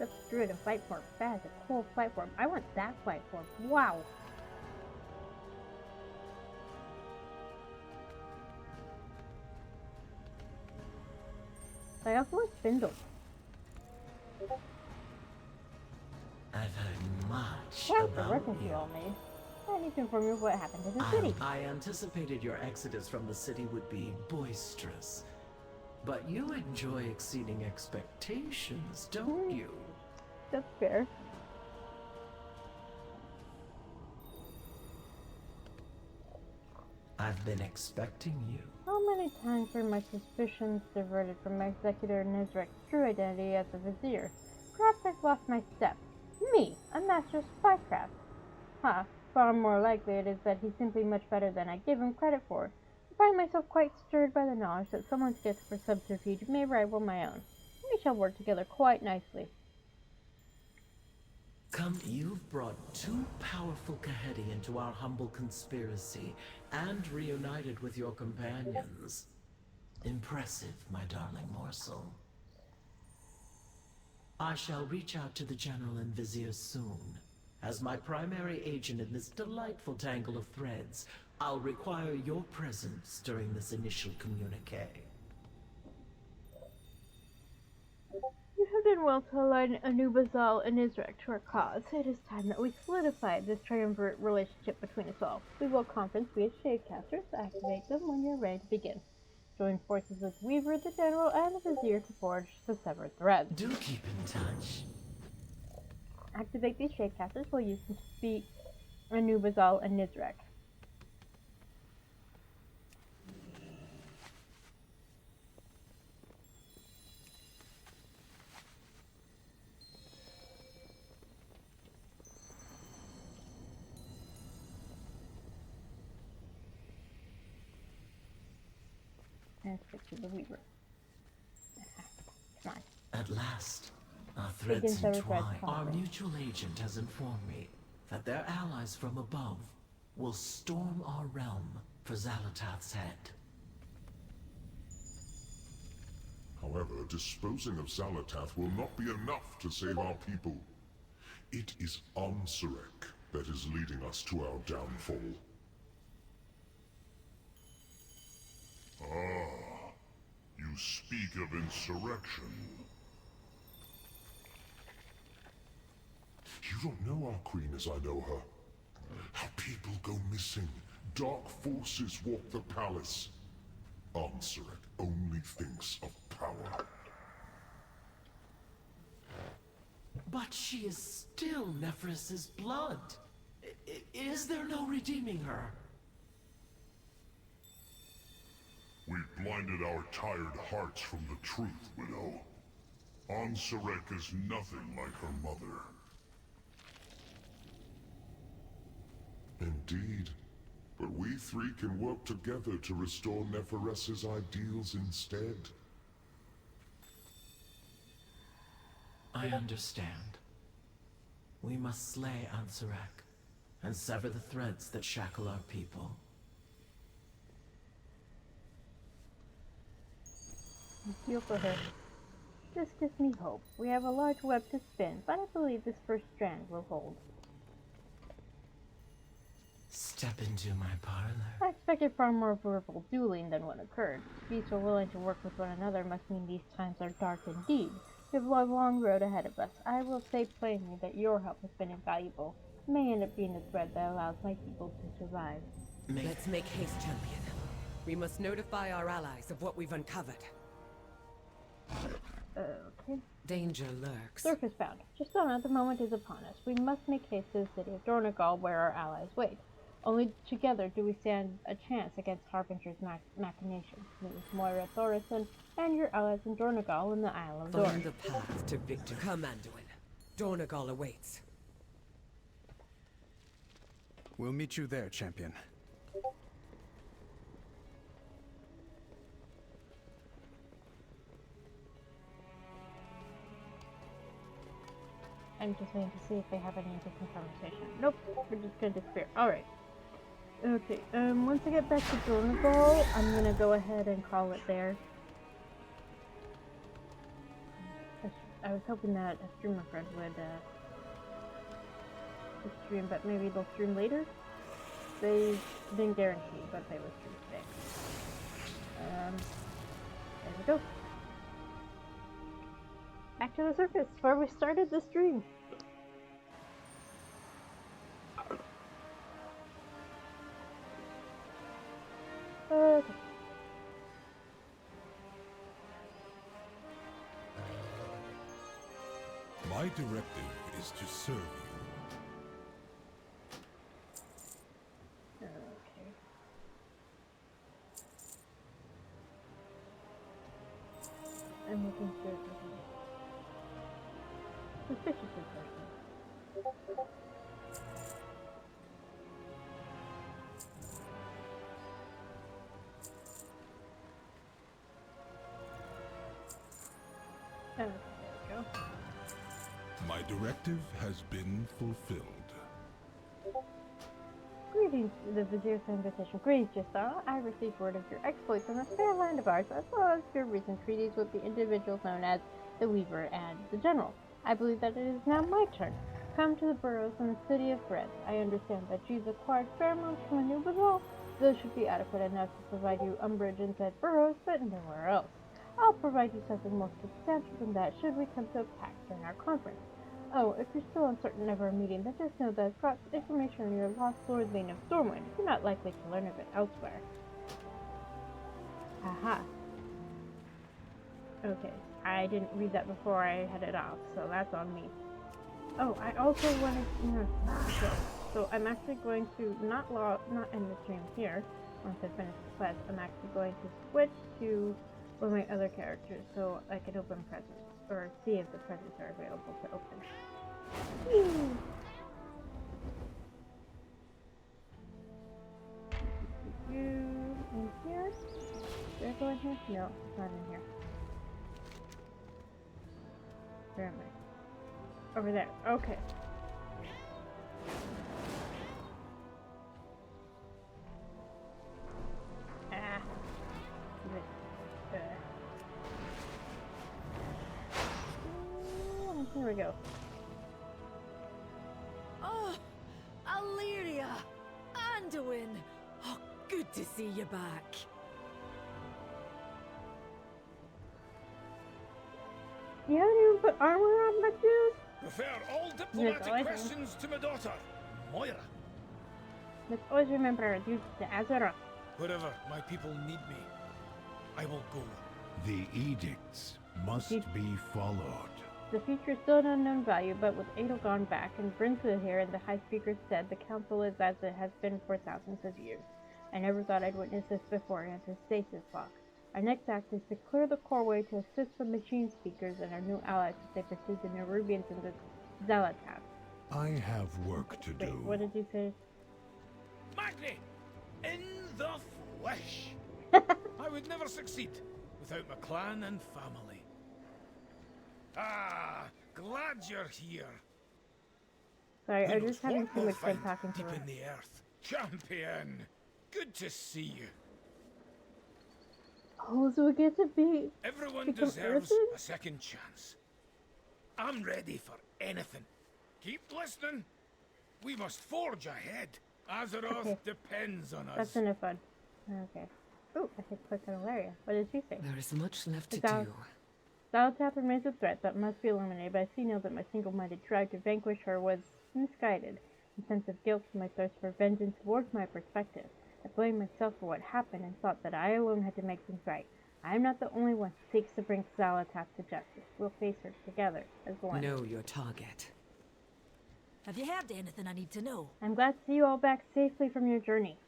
[SPEAKER 1] Let's druid and fight form. That is a cool fight form. I want that fight form. Wow. I also want spindles.
[SPEAKER 4] I've heard much
[SPEAKER 1] What's the
[SPEAKER 4] about
[SPEAKER 1] record you all made? I need to inform you of what happened in the city.
[SPEAKER 4] I anticipated your exodus from the city would be boisterous.
[SPEAKER 6] But you enjoy exceeding expectations, don't you?
[SPEAKER 1] That's fair.
[SPEAKER 6] I've been expecting you.
[SPEAKER 1] How many times were my suspicions diverted from my Executor Nizrek's true identity as a Vizier? Perhaps I've lost my step. Me, a master of spycraft. Far more likely it is that he's simply much better than I give him credit for. I find myself quite stirred by the knowledge that someone's gift for subterfuge may rival my own. We shall work together quite nicely.
[SPEAKER 6] You've brought two powerful Kahedi into our humble conspiracy, and reunited with your companions. Impressive, my darling morsel. I shall reach out to the General and Vizier soon. As my primary agent in this delightful tangle of threads, I'll require your presence during this initial communique.
[SPEAKER 1] You have done well to align Anub'azal and Nizrek to our cause. It is time that we solidify this triumvirate relationship between us all. We will conference via Shadecasters. Activate them when you're ready to begin. Join forces with Weaver, the General, and the Vizier to forge the severed threads.
[SPEAKER 6] Do keep in touch.
[SPEAKER 1] Activate these Shadecasters while you can speak Anub'azal and Nizrek. And stick to the Weaver. Come on.
[SPEAKER 6] At last, our threads entwine. Our mutual agent has informed me that their allies from above will storm our realm for Xal'atath's head.
[SPEAKER 5] However, disposing of Xal'atath will not be enough to save our people. It is Ansurek that is leading us to our downfall. Ah, you speak of insurrection. You don't know our queen as I know her. How people go missing. Dark forces walk the palace. Ansurek only thinks of power.
[SPEAKER 6] But she is still Nephris's blood. Is there no redeeming her?
[SPEAKER 5] We've blinded our tired hearts from the truth, Widow. Ansurek is nothing like her mother. Indeed. But we three can work together to restore Nephres's ideals instead.
[SPEAKER 6] I understand. We must slay Ansurek and sever the threads that shackle our people.
[SPEAKER 1] I feel for her. This gives me hope. We have a large web to spin, but I believe this first strand will hold.
[SPEAKER 6] Step into my parlor.
[SPEAKER 1] I expected far more verbal dueling than what occurred. To be so willing to work with one another must mean these times are dark indeed. We have a long road ahead of us. I will say plainly that your help has been invaluable. It may end up being the thread that allows my people to survive.
[SPEAKER 17] Let's make haste, champion. We must notify our allies of what we've uncovered.
[SPEAKER 1] Okay.
[SPEAKER 17] Danger lurks.
[SPEAKER 1] Surface bound. Justona, the moment is upon us. We must make haste to the city of Dornogal, where our allies wait. Only together do we stand a chance against Harbinger's machinations. Me, Moira Thorison, and your allies in Dornogal and the Isle of Dorn.
[SPEAKER 17] Find the path to victory. Come, Anduin. Dornogal awaits.
[SPEAKER 14] We'll meet you there, champion.
[SPEAKER 1] I'm just waiting to see if they have any different conversation. Nope, we're just gonna disappear. Alright. Okay, once I get back to Dornogal, I'm gonna go ahead and call it there. I was hoping that a streamer friend would, stream, but maybe they'll stream later? They didn't guarantee, but they will stream today. There we go. Back to the surface, where we started the stream. Okay.
[SPEAKER 5] My directive is to serve you.
[SPEAKER 1] Okay. I'm looking for something. Suspicious person. Oh, there we go.
[SPEAKER 5] My directive has been fulfilled.
[SPEAKER 1] Greetings, the Vizier's invitation. Greetings, Giselle. I received word of your exploits in this fair land of ours, as well as your recent treaties with the individuals known as the Weaver and the General. I believe that it is now my turn. Come to the burrows in the City of Bread. I understand that you've acquired pheromones from a new bazaar. Those should be adequate enough to provide you umbrage in said burrows, but nowhere else. I'll provide you something more substantial than that should we come to a pact during our conference. Oh, if you're still uncertain of our meeting, then just know that I've got information on your lost Lord Lane of Stormwind. You're not likely to learn of it elsewhere. Haha. Okay, I didn't read that before I headed off, so that's on me. Oh, I also wanted to so I'm actually going to not end the stream here. Once I finish the quest, I'm actually going to switch to one of my other characters so I can open presents, or see if the presents are available to open. In here? Did I go in here? No, it's not in here. Where am I? Over there. Okay. Ah. Here we go.
[SPEAKER 2] Oh, Illyria! Anduin! Oh, good to see you back.
[SPEAKER 1] You haven't even put armor on my dude?
[SPEAKER 3] Refer all diplomatic questions to my daughter, Moira.
[SPEAKER 1] Let's always remember our duty to Azeroth.
[SPEAKER 3] Wherever my people need me, I will go.
[SPEAKER 13] The edicts must be followed.
[SPEAKER 1] The future is still an unknown value, but with Adel gone back and Brinsley here and the High Speaker said, the Council is as it has been for thousands of years. I never thought I'd witness this before and to stasis lock. Our next act is to clear the core way to assist the machine speakers and our new allies as they pursue the Nerubians and the Zalatab.
[SPEAKER 13] I have work to do.
[SPEAKER 1] Wait, what did you say?
[SPEAKER 3] Magni! In the flesh! I would never succeed without my clan and family. Ah, glad you're here.
[SPEAKER 1] Sorry, I just having too much fun talking to
[SPEAKER 3] deep
[SPEAKER 1] her.
[SPEAKER 3] in the earth. Champion! Good to see you.
[SPEAKER 1] Oh, so we get to be...
[SPEAKER 3] Everyone deserves a second chance. I'm ready for anything. Keep listening. We must forge ahead. Azeroth depends on us.
[SPEAKER 1] That's enough fun. Okay. Oh, I could click on Ilaria. What did she say?
[SPEAKER 15] There is much left to do.
[SPEAKER 1] Zalatab remains a threat that must be eliminated, but I see now that my single-minded drive to vanquish her was misguided. A sense of guilt for my thirst for vengeance warped my perspective. I blamed myself for what happened and thought that I alone had to make things right. I am not the only one who seeks to bring Zalatab to justice. We'll face her together as one.
[SPEAKER 15] Know your target.
[SPEAKER 2] Have you heard anything I need to know?
[SPEAKER 1] I'm glad to see you all back safely from your journey.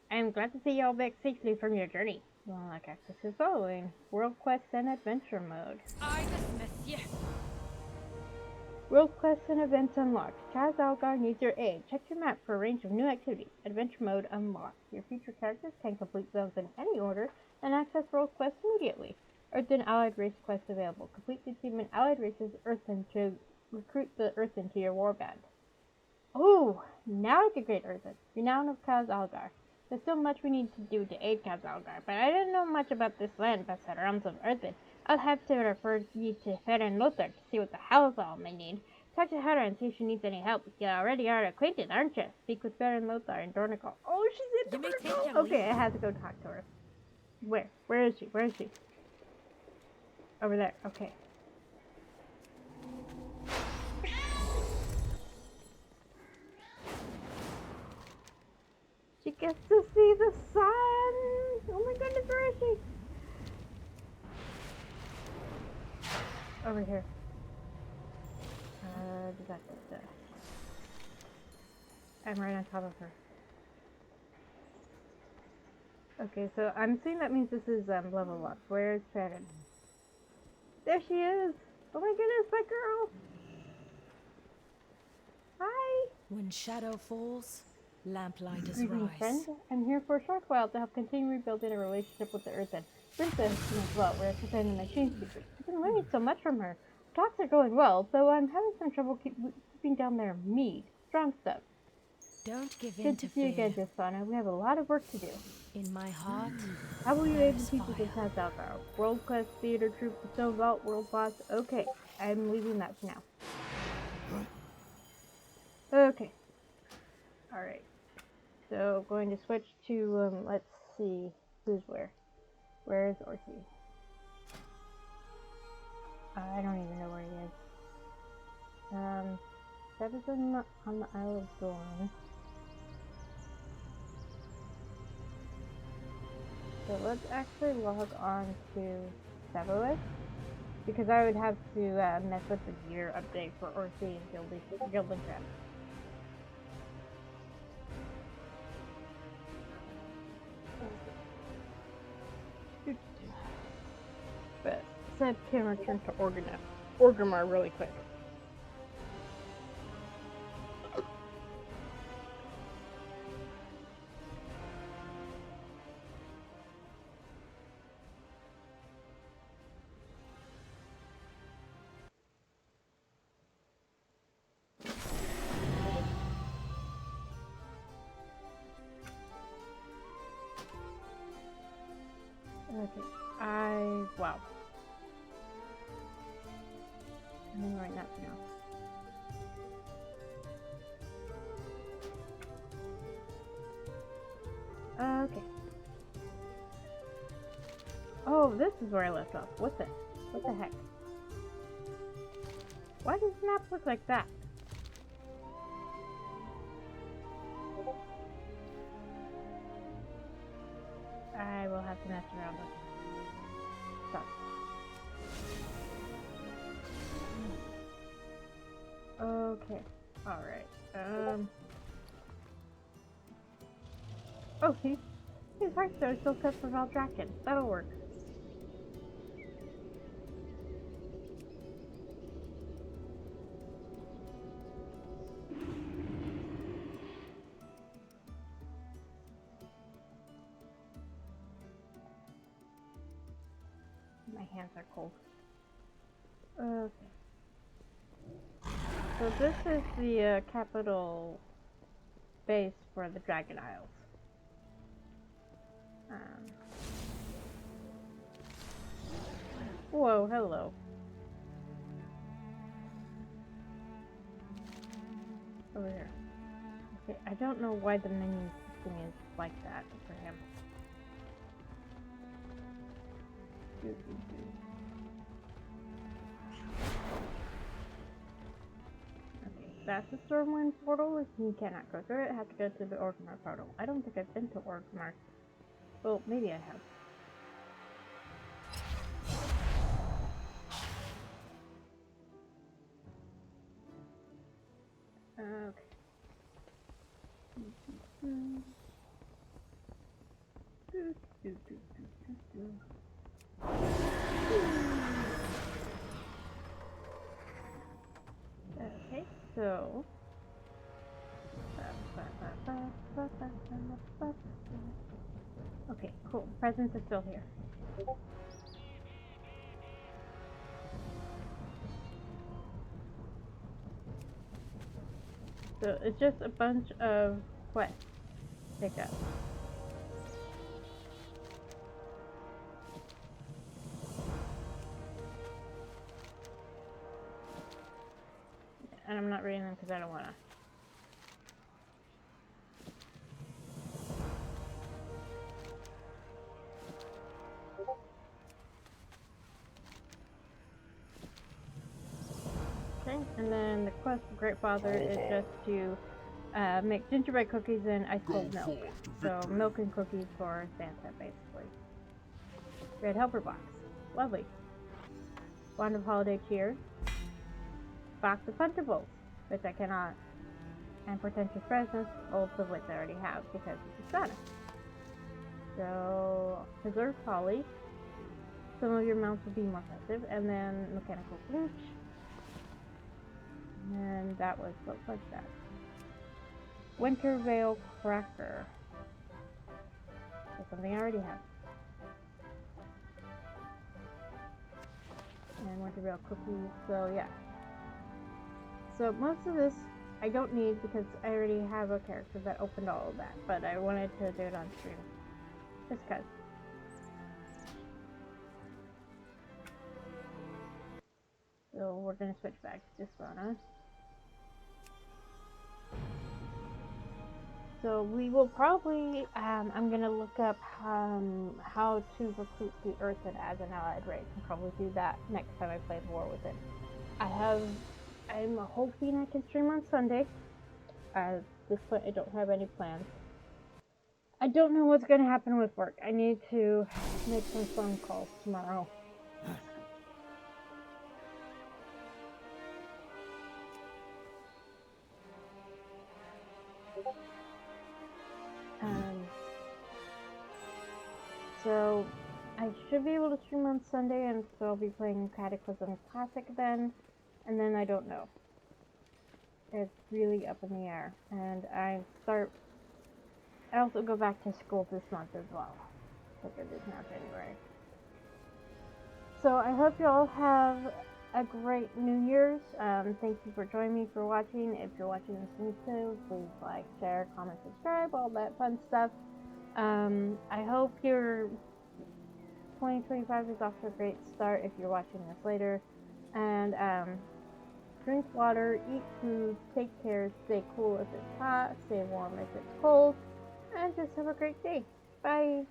[SPEAKER 1] I'm glad to see you all back safely from your journey. Well, like access is following. World Quest and Adventure Mode.
[SPEAKER 2] I dismiss you.
[SPEAKER 1] World Quests and Events unlocked. Kaz Algar needs your aid. Check your map for a range of new activities. Adventure Mode unlocked. Your future characters can complete zones in any order and access World Quests immediately. Earthen Allied Race Quests available. Complete the achievement Allied Races Earthen to recruit the Earthen to your warband. Oh, now I can create Earthen. Renown of Kaz Algar. There's still much we need to do to aid Kaz Algar, but I didn't know much about this land past the realms of Earthen. I'll have to refer you to Farron Lothar to see what the hell's all may need. Talk to her and see if she needs any help. You already are acquainted, aren't you? Speak with Farron Lothar in Dornical. Oh, she's in Dornical! Okay, I have to go talk to her. Where? Where is she? Where is she? Over there. Okay. She gets to see the sun! Oh my goodness, where is she? Over here. I'm right on top of her. Okay, so I'm seeing that means this is level up. Where's Shannon? There she is! Oh my goodness, my girl! Hi!
[SPEAKER 8] When shadow falls, lamplight is
[SPEAKER 1] Greetings, friend. I'm here for a short while to help continue rebuilding a relationship with the Earth and Princess as well. We're preparing my change secret. I've been learning so much from her. Talks are going well, though I'm having some trouble keeping down their mead. Strong stuff.
[SPEAKER 8] Don't give in
[SPEAKER 1] Good
[SPEAKER 8] to
[SPEAKER 1] to see you
[SPEAKER 8] fear.
[SPEAKER 1] again, Jasana. We have a lot of work to do.
[SPEAKER 8] In my heart,
[SPEAKER 1] How will you
[SPEAKER 8] there
[SPEAKER 1] able
[SPEAKER 8] is
[SPEAKER 1] to teach us
[SPEAKER 8] fire.
[SPEAKER 1] this house alcohol? World class theater troupe, the stone vault, world boss. Okay, I'm leaving that for now. Okay. Alright. So, going to switch to, let's see. Who's where? Where is Orsi? I don't even know where he is. That is on the Isle of Dawn. So let's actually log on to Sevois, because I would have to mess with the gear update for Orsi and Gilding Trap. But Seb can return to Orgrimmar really quick. Okay, wow. I'm ignoring that for now. Okay. Oh, this is where I left off. What the heck? Why does the map look like that? I will have to mess around with stuff. Okay. Alright. Oh, see? His heartstone is still cut for Valdrakken. That'll work. My hands are cold. Okay. So this is the capital base for the Dragon Isles. Whoa, hello. Over here. Okay, I don't know why the menu thing is like that for him. Okay, that's the Stormwind portal. You cannot go through it. I have to go to the Orgrimmar portal. I don't think I've been to Orgrimmar. Well, maybe I have. Okay. Okay, so okay, cool. Presents are still here. So it's just a bunch of quests to pick up. And I'm not reading them because I don't want to. Okay, and then the quest for Great Father is just to make gingerbread cookies and ice cold milk. So milk and cookies for Santa, basically. Red helper box. Lovely. Wand of holiday cheer. Box of Punchables. which I cannot, and Portentous Presence, both of which I already have because it's a Sana. So, Preserve Folly. Some of your mounts will be more effective, and then Mechanical Breach. And that was what was that? Winter Veil Cracker. That's something I already have. And Winter Veil Cookies, so yeah. So most of this I don't need because I already have a character that opened all of that, but I wanted to do it on stream. Just cause. So we're gonna switch back to Sana. So we will probably, I'm gonna look up how to recruit the Earthen as an allied race, and probably do that next time I play the War Within. I'm hoping I can stream on Sunday. At this point, I don't have any plans. I don't know what's gonna happen with work. I need to make some phone calls tomorrow. So I should be able to stream on Sunday, and so I'll be playing Cataclysm Classic then, and then I don't know. It's really up in the air, and I also go back to school this month as well, because it is now January. So I hope you all have a great New Year's. Thank you for joining me for watching. If you're watching this on YouTube, please like, share, comment, subscribe, all that fun stuff. I hope your 2025 is off to a great start if you're watching this later. And drink water, eat food, take care, stay cool if it's hot, stay warm if it's cold, and just have a great day. Bye!